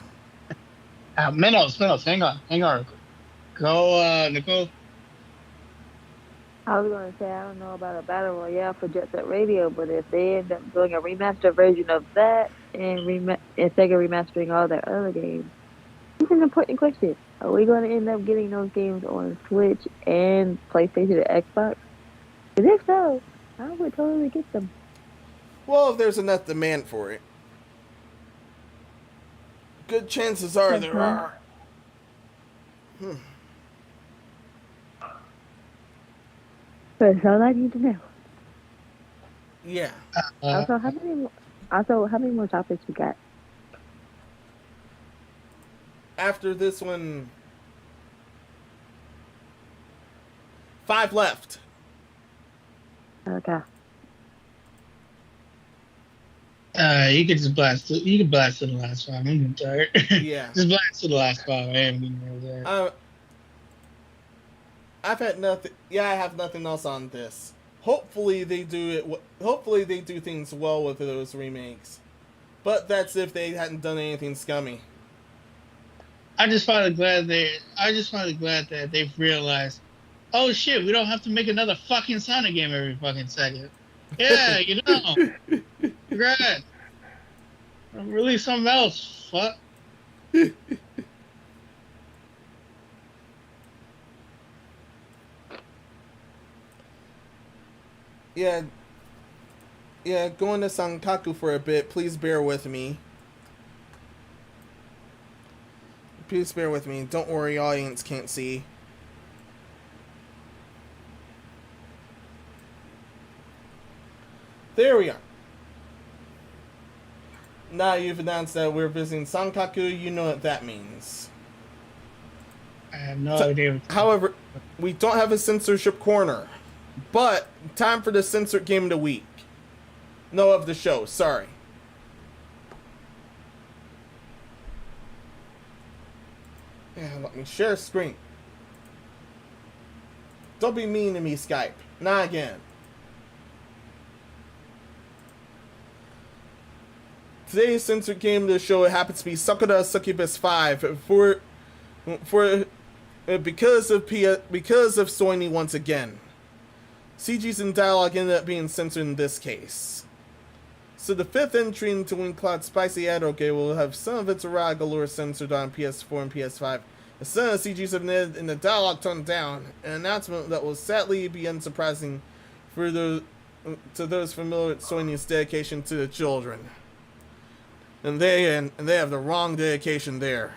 Minos, hang on. Go, Nicole. I was gonna say I don't know about a battle royale for Jet Set Radio, but if they end up doing a remastered version of that and Sega remastering all their other games, this is an important question. Are we going to end up getting those games on Switch and PlayStation and Xbox? Because if so, I would totally get them. Well, if there's enough demand for it. Good chances are there are. That's all I need to know. Yeah. Also, how many more topics we got? After this one, 5 left. Okay. You can just blast. You can blast to the last 5. I'm getting tired. Yeah. Just blast to the last 5. I am getting tired. I've had nothing. Yeah, I have nothing else on this. Hopefully they do it. Hopefully they do things well with those remakes. But that's if they hadn't done anything scummy. I just find it glad that they've realized, oh shit, we don't have to make another fucking Sonic game every fucking second. Yeah, you know. Congrats. Release something else. Fuck. Yeah, going to Sankaku for a bit. Please bear with me. Please bear with me. Don't worry, audience can't see. There we are. Now you've announced that we're visiting Sankaku, you know what that means. I have no idea. However, we don't have a censorship corner. But, time for the censored game of the week. No, of the show, sorry. Yeah, let me share screen. Don't be mean to me, Skype. Not again. Today's censored game of the show happens to be Succubus 5 because of Soyny once again. CGs and dialogue ended up being censored in this case. So the 5th entry into Wingcloud's Spicy Adoke will have some of its erotic allure censored on PS4 and PS5. And some of the CGs have been in the dialogue toned down, an announcement that will sadly be unsurprising for to those familiar with Soyny's dedication to the children. And they have the wrong dedication there.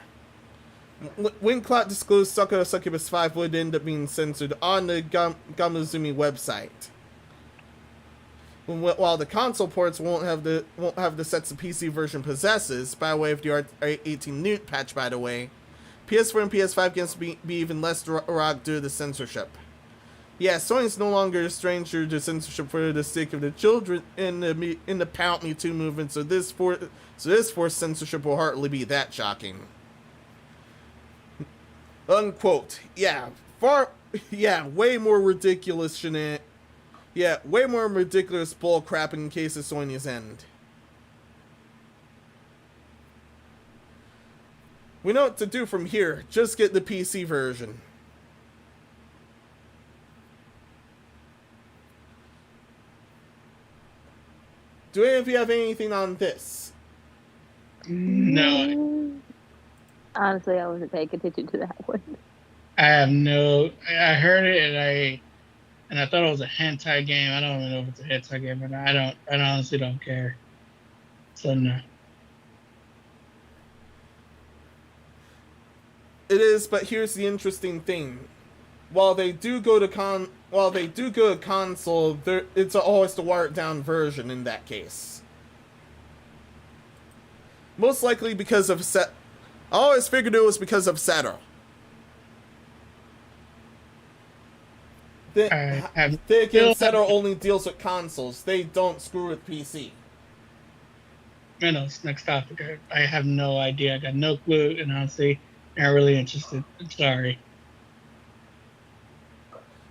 When Cloud disclosed Succubus 5 would end up being censored on the Gamazumi website. While the console ports won't have the sets the PC version possesses, by way of the R18 Newt patch, by the way, PS4 and PS5 games be even less erotic due to the censorship. Yeah, Sony's no longer a stranger to censorship for the sake of the children in the Pound Me Too movement, so this forced censorship will hardly be that shocking. Unquote. Way more ridiculous bull crap in case of Soyny's end. We know what to do from here. Just get the PC version. Do any of you have anything on this? No. Honestly, I wasn't paying attention to that one. I have no. I heard it and I thought it was a hentai game. I don't even know if it's a hentai game or not. I honestly don't care. So no. It is, but here's the interesting thing. While they do go to console, it's always the watered down version in that case. Most likely because of I always figured it was because of Saturn. I have Saturn only deals with consoles. They don't screw with PC. Next topic. I have no idea. I got no clue, and honestly, not really interested. I'm sorry.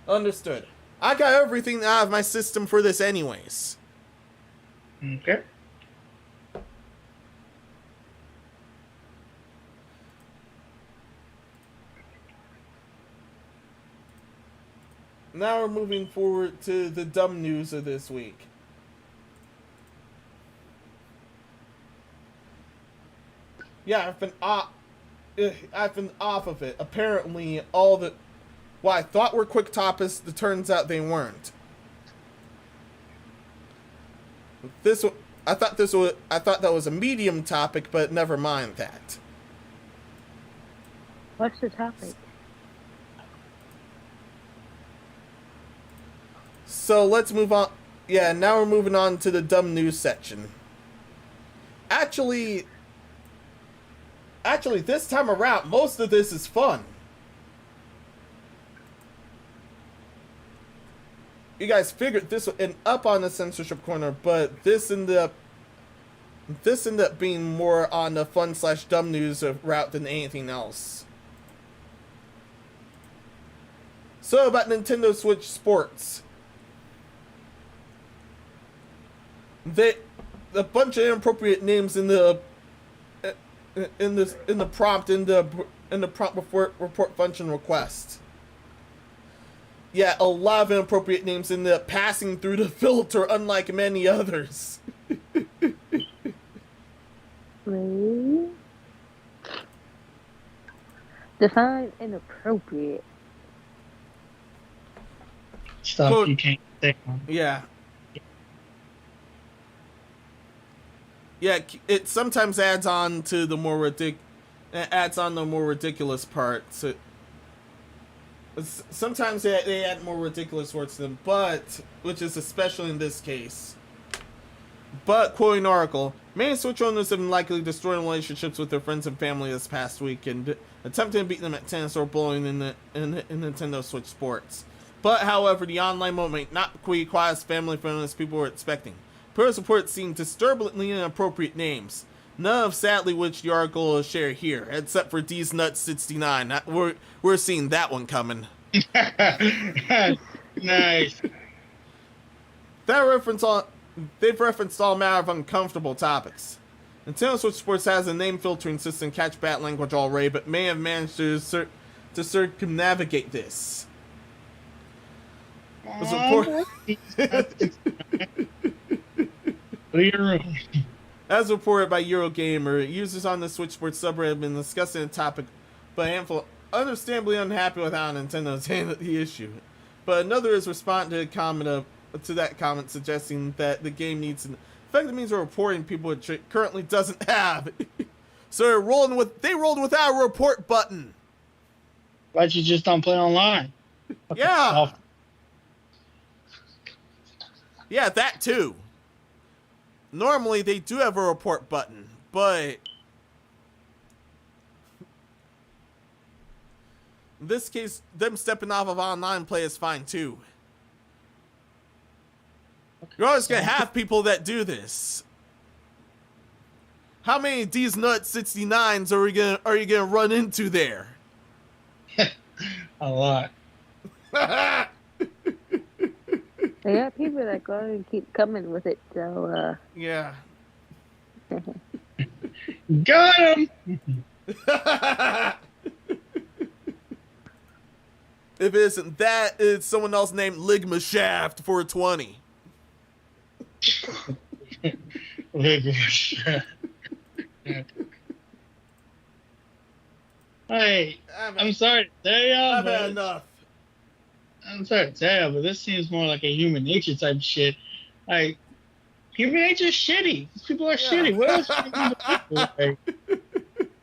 Understood. I got everything out of my system for this anyways. Okay. Now we're moving forward to the dumb news of this week. Yeah, I've been off of it. Apparently, all the what I thought were quick topics, it turns out they weren't. I thought that was a medium topic, but never mind that. What's the topic? So let's move on. Yeah, now we're moving on to the dumb news section. Actually, this time around, most of this is fun. You guys figured this would end up on the censorship corner, but this ended up being more on the fun/dumb news route than anything else. So about Nintendo Switch Sports. A bunch of inappropriate names in the prompt before report function request. Yeah, a lot of inappropriate names in the passing through the filter, unlike many others. Really? Define inappropriate. Stuff Quote, you can't stick on. Yeah. Yeah, it sometimes adds on the more ridiculous parts. Sometimes they add more ridiculous words to them, but which is especially in this case. But quoting article, many Switch owners have been likely destroying relationships with their friends and family this past week and attempting to beat them at tennis or bowling in Nintendo Switch Sports. But however, the online mode may not be quite as family friendly as people were expecting. Players reports seem disturbingly inappropriate names, none of sadly which the article will share here, except for D's Nuts 69. We're seeing that one coming. Nice. They've referenced all manner of uncomfortable topics. Nintendo Switch Sports has a name filtering system to catch bad language already, but may have managed to circumnavigate this. As reported by Eurogamer, users on the Switch Sports subreddit have been discussing the topic, but a handful understandably unhappy with how Nintendo's handled the issue. But another has responded to that comment, suggesting that the game needs an effective means of reporting people it currently doesn't have. So they rolled without a report button. Why'd you just don't play online? Yeah. Yeah, that too. Normally they do have a report button, but in this case, them stepping off of online play is fine too. You're always gonna have people that do this. How many D's Nuts 69s are you gonna run into there? A lot. They got people that go and keep coming with it, so Yeah. Got him. If it isn't that, it's someone else named Ligma Shaft 420. Hey, I'm sorry to tell y'all, I've had enough. I'm sorry to tell you, but this seems more like a human nature type shit. Like, human nature's shitty. These people are shitty. What else can you do? Like,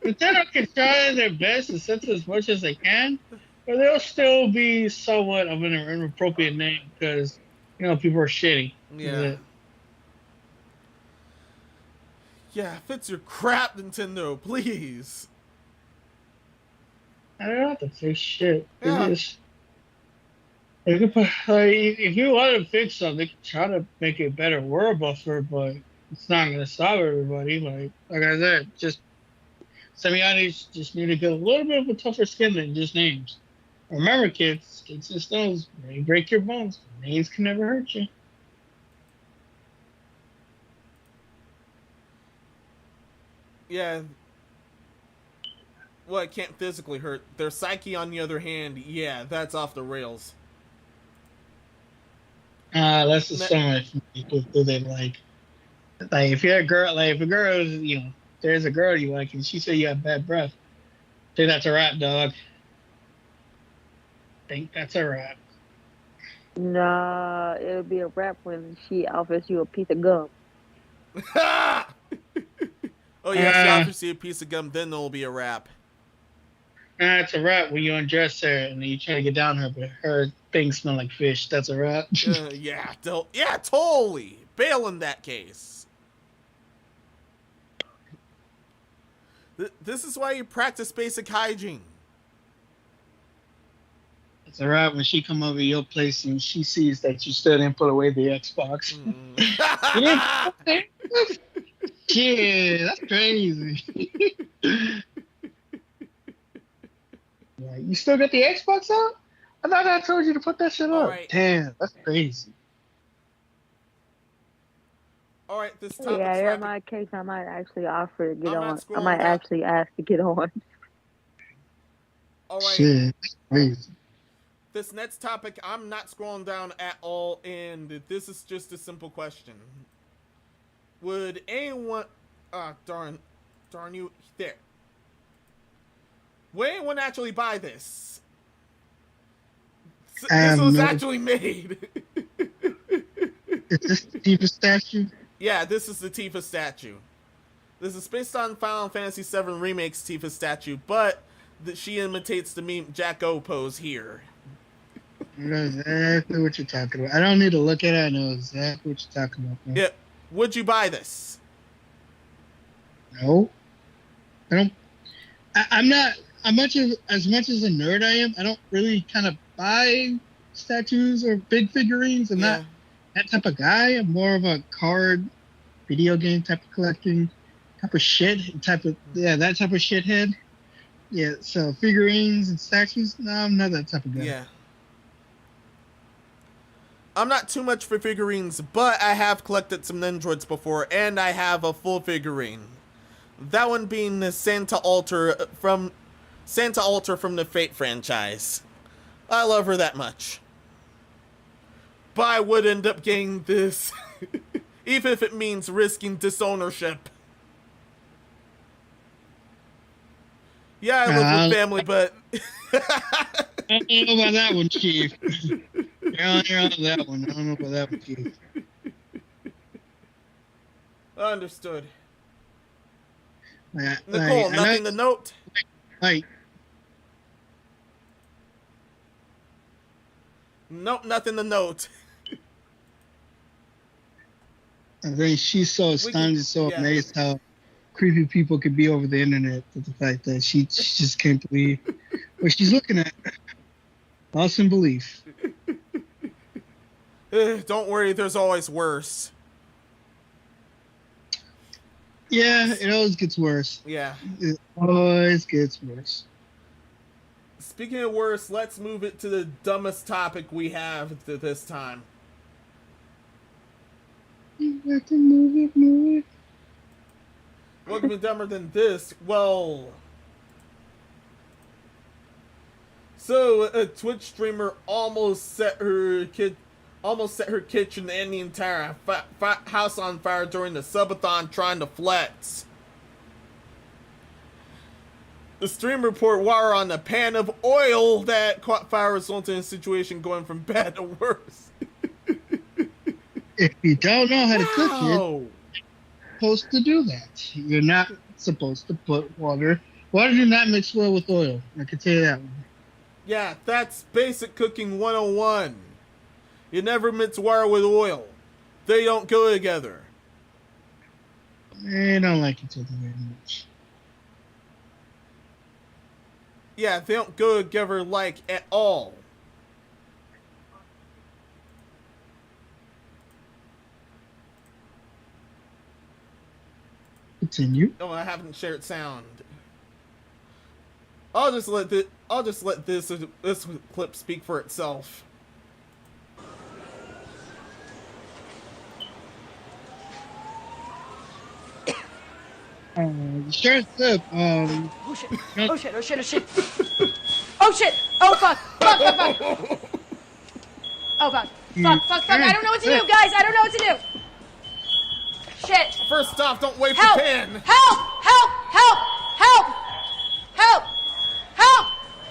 Nintendo can try their best to censor as much as they can, but they'll still be somewhat of an inappropriate name because, people are shitty. Yeah. Yeah, fix your crap, Nintendo, please. I don't have to fix shit. Yeah. They could put, like, if you want to fix something, they could try to make it better word buffer, but it's not gonna stop everybody. Like I said, just semi-autos just need to get a little bit of a tougher skin than just names. Remember, kids, sticks and stones may break your bones. Names can never hurt you. Yeah. Well, it can't physically hurt. Their psyche, on the other hand, yeah, that's off the rails. That's the song who they like. Like if you're a girl, like if a girl is, there's a girl you like and she say you have bad breath, say that's a rap, dog. Think that's a rap. Nah, it'll be a rap when she offers you a piece of gum. Oh yeah, she offers you a piece of gum, then there'll be a rap. It's a rap when you undress her and you try to get down her, but her things smell like fish. That's a rap. Yeah, totally. Bail in that case. This is why you practice basic hygiene. It's a rap when she come over your place and she sees that you still didn't put away the Xbox. Yeah, that's crazy. Yeah, you still got the Xbox out? I thought I told you to put that shit up. Right. Damn, that's crazy. All right, this topic. Yeah, in my case, I might actually offer to get on. I might down. actually ask to get on. All right. Shit, that's crazy. This next topic, I'm not scrolling down at all, and this is just a simple question. Would anyone... darn you... There. Would anyone actually buy this? This was actually made. Is this the Tifa statue? Yeah, this is the Tifa statue. This is based on Final Fantasy VII Remake's Tifa statue, but she imitates the meme Jack O pose here. I know exactly what you're talking about. I don't need to look at it. I know exactly what you're talking about. Man. Yeah. Would you buy this? No. I don't. I'm not. As much as a nerd I am, I don't really kind of buy statues or big figurines. I'm not that type of guy. I'm more of a card, video game type of collecting type of shit. That type of shithead. Yeah. So figurines and statues. No, I'm not that type of guy. Yeah. I'm not too much for figurines, but I have collected some Nendroids before, and I have a full figurine. That one being the Santa Alter from the Fate franchise. I love her that much. But I would end up getting this, even if it means risking disownership. Yeah, I live with family, but... I don't know about that one, Chief. You're on that one. I don't know about that one, Chief. Understood. Nicole, nothing to note? Like, nope, nothing to note. I think she's so astounded, amazed how creepy people could be over the internet with the fact that she just can't believe what she's looking at. Lost in belief. Don't worry, there's always worse. Yeah, it always gets worse. Yeah. It always gets worse. Speaking of worse, let's move it to the dumbest topic we have this time. Move it. What could be dumber than this? Well... So, a Twitch streamer almost set her kitchen and the entire house on fire during the subathon trying to flex. The streamer poured water on a pan of oil that caught fire, resulting in a situation going from bad to worse. If you don't know how to cook it, you're supposed to do that. You're not supposed to put water. Water do not mix well with oil. I can tell you that one. Yeah, that's basic cooking 101. You never mix water with oil. They don't go together. They don't like each other very much. Yeah, they don't go together like at all. Continue. Oh, I haven't shared sound. I'll just let this clip speak for itself. Sure clip. Oh shit! Oh shit! Oh shit! Oh shit! Oh shit! Oh fuck! Fuck! Fuck! Fuck! Oh fuck! Fuck! Fuck! Fuck! I don't know what to do, guys. I don't know what to do. Shit! First off, don't wave Help! the pen. Help! Help! Help! Help! Help! Help!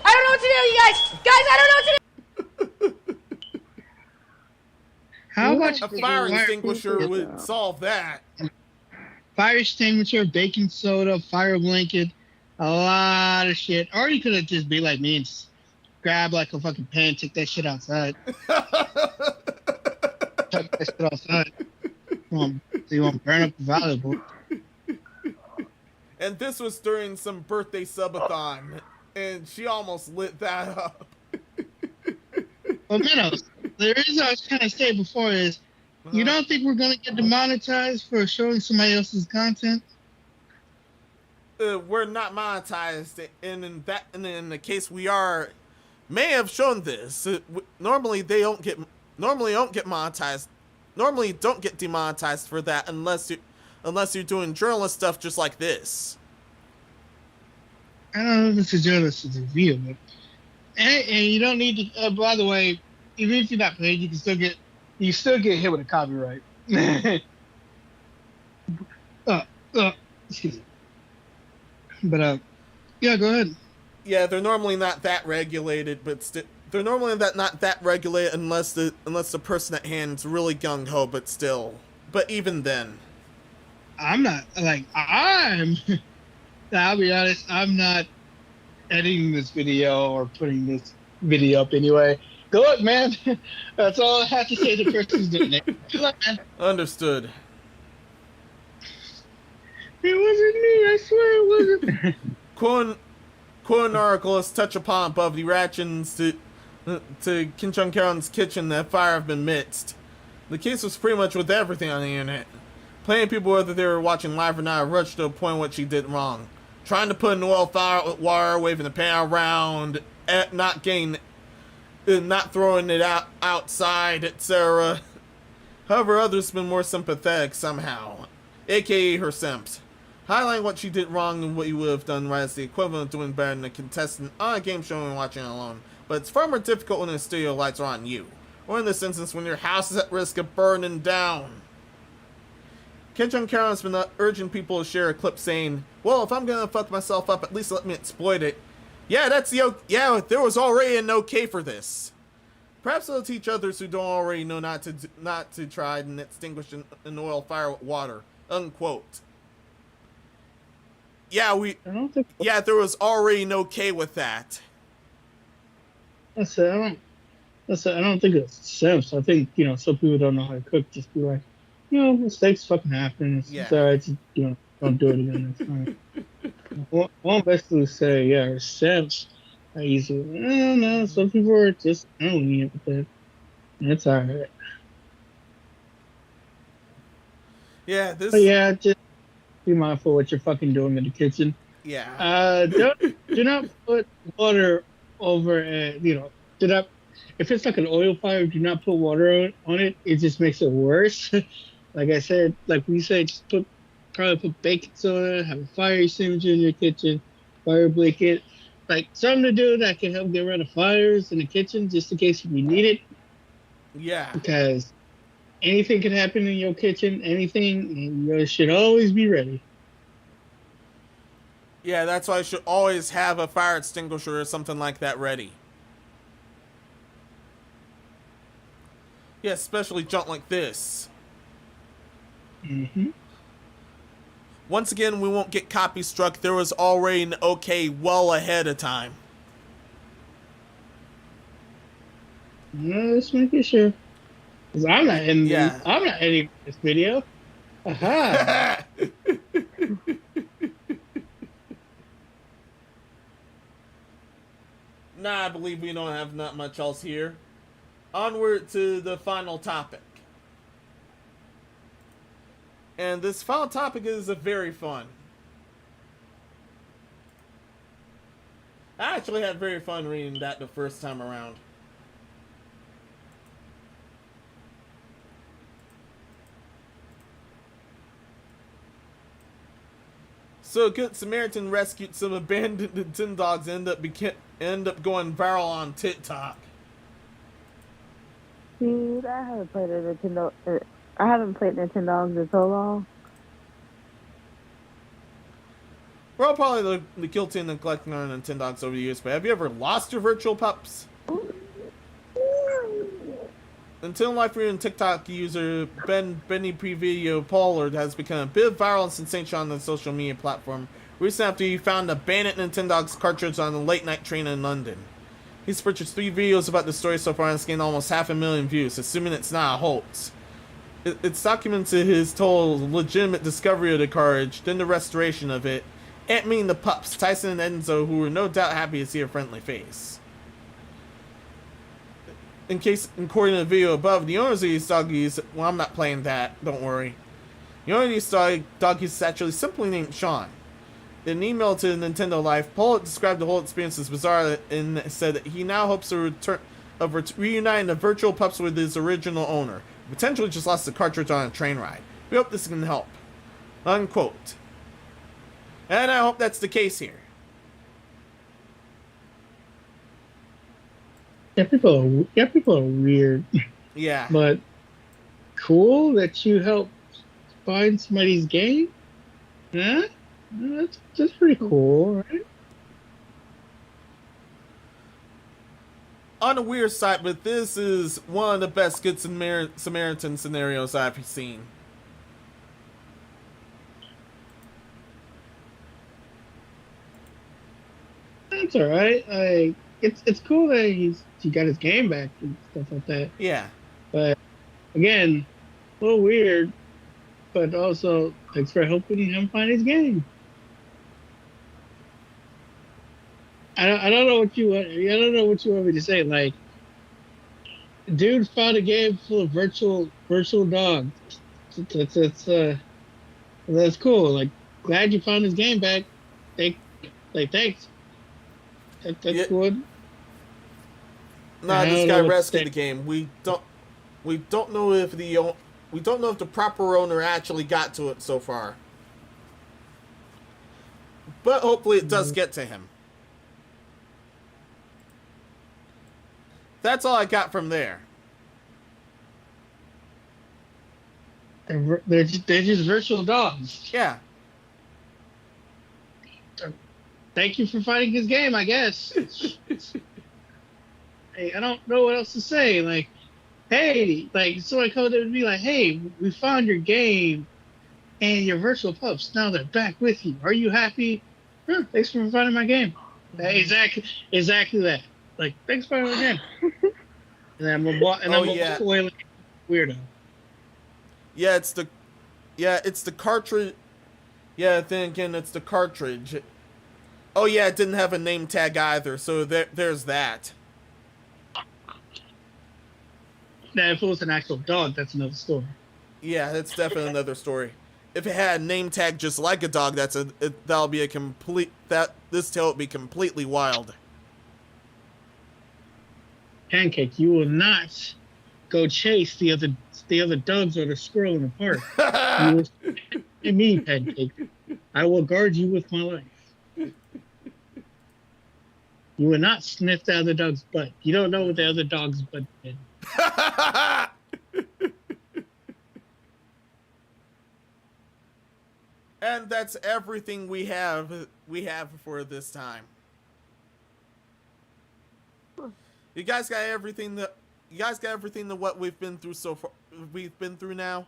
I don't know what to do, you guys. Guys, I don't know what to do. How much A fire extinguisher would solve that. Fire extinguisher, baking soda, fire blanket, a lot of shit. Or you could have just be like me and just grab like a fucking pen, take that shit outside. Chuck that shit outside. So you won't burn up the valuable. And this was during some birthday subathon, and she almost lit that up. Well, Minnows, the reason I was trying to say before is, you don't think we're gonna get demonetized for showing somebody else's content? We're not monetized, and in the case we may have shown this. Normally don't get monetized. Normally don't get demonetized for that unless you're doing journalist stuff just like this. I don't know if it's a journalist's review, but and you don't need to. By the way, even if you're not paid, you still get hit with a copyright. Excuse me. But yeah, go ahead. Yeah, they're normally not that regulated, but they're normally not that regulated unless the person at hand's really gung ho. But still, even then, I'm not like I'll be honest. I'm not editing this video or putting this video up anyway. Good luck, man. That's all I have to say to the person who's doing it. Good luck, man. Understood. It wasn't me. I swear it wasn't. Quote article is touch upon above the reactions to Kim Jong-un's kitchen that fire have been mixed. The case was pretty much with everything on the internet. Plenty of people, whether they were watching live or not, rushed to a point what she did wrong. Trying to put an oil fire with water, waving the pan around, not throwing it outside, etc. However, others have been more sympathetic somehow, aka her simps, highlighting what she did wrong and what you would have done right as the equivalent of doing better than a contestant on a game show and watching it alone. But it's far more difficult when the studio lights are on you, or in this instance when your house is at risk of burning down. Kim Jong-un has been urging people to share a clip saying, "Well, if I'm gonna fuck myself up, at least let me exploit it." Yeah, there was already an okay for this. Perhaps it'll teach others who don't already know not to try and extinguish an oil fire with water. Unquote. Yeah, there was already an okay with that. I don't think it's simps. I think, some people don't know how to cook. Just be like, mistakes fucking happen. It's all right. Just, don't do it again next time. Won't basically say, yeah, simps are easy. No, some people are just lenient with that. It's all right. Yeah, just be mindful what you're fucking doing in the kitchen. Yeah. Do not put water over if it's like an oil fire, do not put water on it. It just makes it worse. Like I said, like we said, just probably put baking soda, have a fire extinguisher in your kitchen, fire blanket, like something to do that can help get rid of fires in the kitchen, just in case you need it. Yeah. Because anything can happen in your kitchen, anything, and you should always be ready. Yeah, that's why I should always have a fire extinguisher or something like that ready. Yeah, especially junk like this. Mm-hmm. Once again, we won't get copy struck. There was already an okay well ahead of time. No, just making sure. Because I'm not editing this video. Aha! Nah, I believe we don't have not much else here. Onward to the final topic. And this final topic is a very fun. I actually had very fun reading that the first time around. So a good Samaritan rescued some abandoned Nintendo dogs and end up going viral on TikTok. Dude, I haven't played a Nintendo. I haven't played Nintendogs in so long. We're all probably the guilty and neglecting our Nintendogs over the years, but have you ever lost your virtual pups? Nintendo Life Reader and TikTok user Benny Prevideo Pollard has become a bit viral and sensation on the social media platform recently after he found a abandoned Nintendogs cartridge on a late night train in London. He's purchased 3 videos about the story so far and has gained almost 500,000 views, assuming it's not a hoax. It's documented his total legitimate discovery of the cartridge, then the restoration of it, and meeting the pups, Tyson and Enzo, who were no doubt happy to see a friendly face. According to the video above, the owners of these doggies, well, I'm not playing that, don't worry. The owner of these doggies is actually simply named Sean. In an email to Nintendo Life, Pollard described the whole experience as bizarre and said that he now hopes to reuniting the virtual pups with his original owner, who potentially just lost the cartridge on a train ride. We hope this can help. Unquote. And I hope that's the case here. Yeah, people are weird. Yeah. But cool that you helped find somebody's game? Huh? That's pretty cool, right? On the weird side, but this is one of the best Good Samaritan scenarios I've seen. That's alright. It's cool that he got his game back and stuff like that. Yeah. But again, a little weird. But also, thanks for helping him find his game. I don't know what you want. I don't know what you want me to say. Like, dude found a game full of virtual dogs. That's cool. Like, glad you found his game back. Thanks. That's good. Nah, this guy rescued the game. We don't know if the proper owner actually got to it so far. But hopefully it does get to him. That's all I got from there. They're just virtual dogs. Yeah. Thank you for finding his game, I guess. Hey, I don't know what else to say. Like, hey, like, somebody comes up to me like, hey, we found your game and your virtual pups. Now they're back with you. Are you happy? Thanks for finding my game. Exactly that. Like, thanks for finding my game. And I'm a spoiler weirdo. Yeah, it's the cartridge. Yeah, then again, it's the cartridge. Oh yeah, it didn't have a name tag either, so there's that. Now, if it was an actual dog, that's another story. Yeah, that's definitely another story. If it had a name tag just like a dog, that'll be this tale would be completely wild. Pancake, you will not go chase the other dogs or the squirrel in the park. You will stay me, Pancake. I will guard you with my life. You will not sniff the other dog's butt. You don't know what the other dog's butt did. And that's everything we have for this time. You guys got everything that what we've been through so far. We've been through now.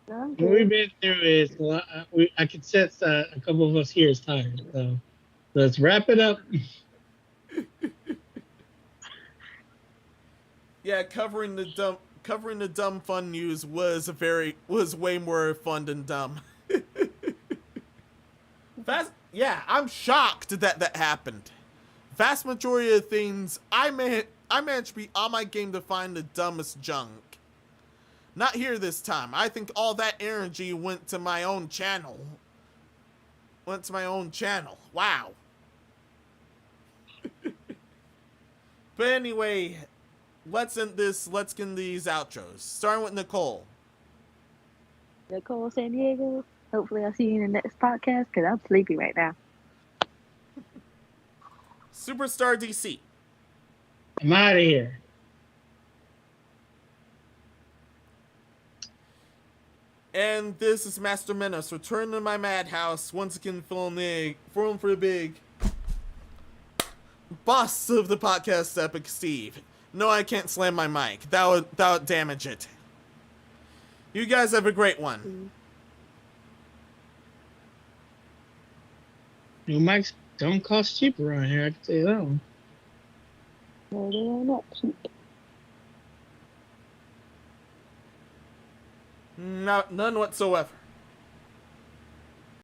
What we've been through is I can sense a couple of us here is tired. So let's wrap it up. Yeah, covering the dumb fun news was way more fun than dumb. I'm shocked that happened. vast majority of things, I managed to be on my game to find the dumbest junk. Not here this time. I think all that energy went to my own channel. Wow. But anyway, let's end these outros. Starting with Nicole. Nicole San Diego. Hopefully I'll see you in the next podcast because I'm sleepy right now. Superstar DC. I'm out of here. And this is Master Menace, returning to my madhouse, once again filling for the big boss of the podcast, Epic Steve. No, I can't slam my mic. That would damage it. You guys have a great one. New mics don't cost cheap around here, I can tell you that one. No, they are not cheap. None whatsoever.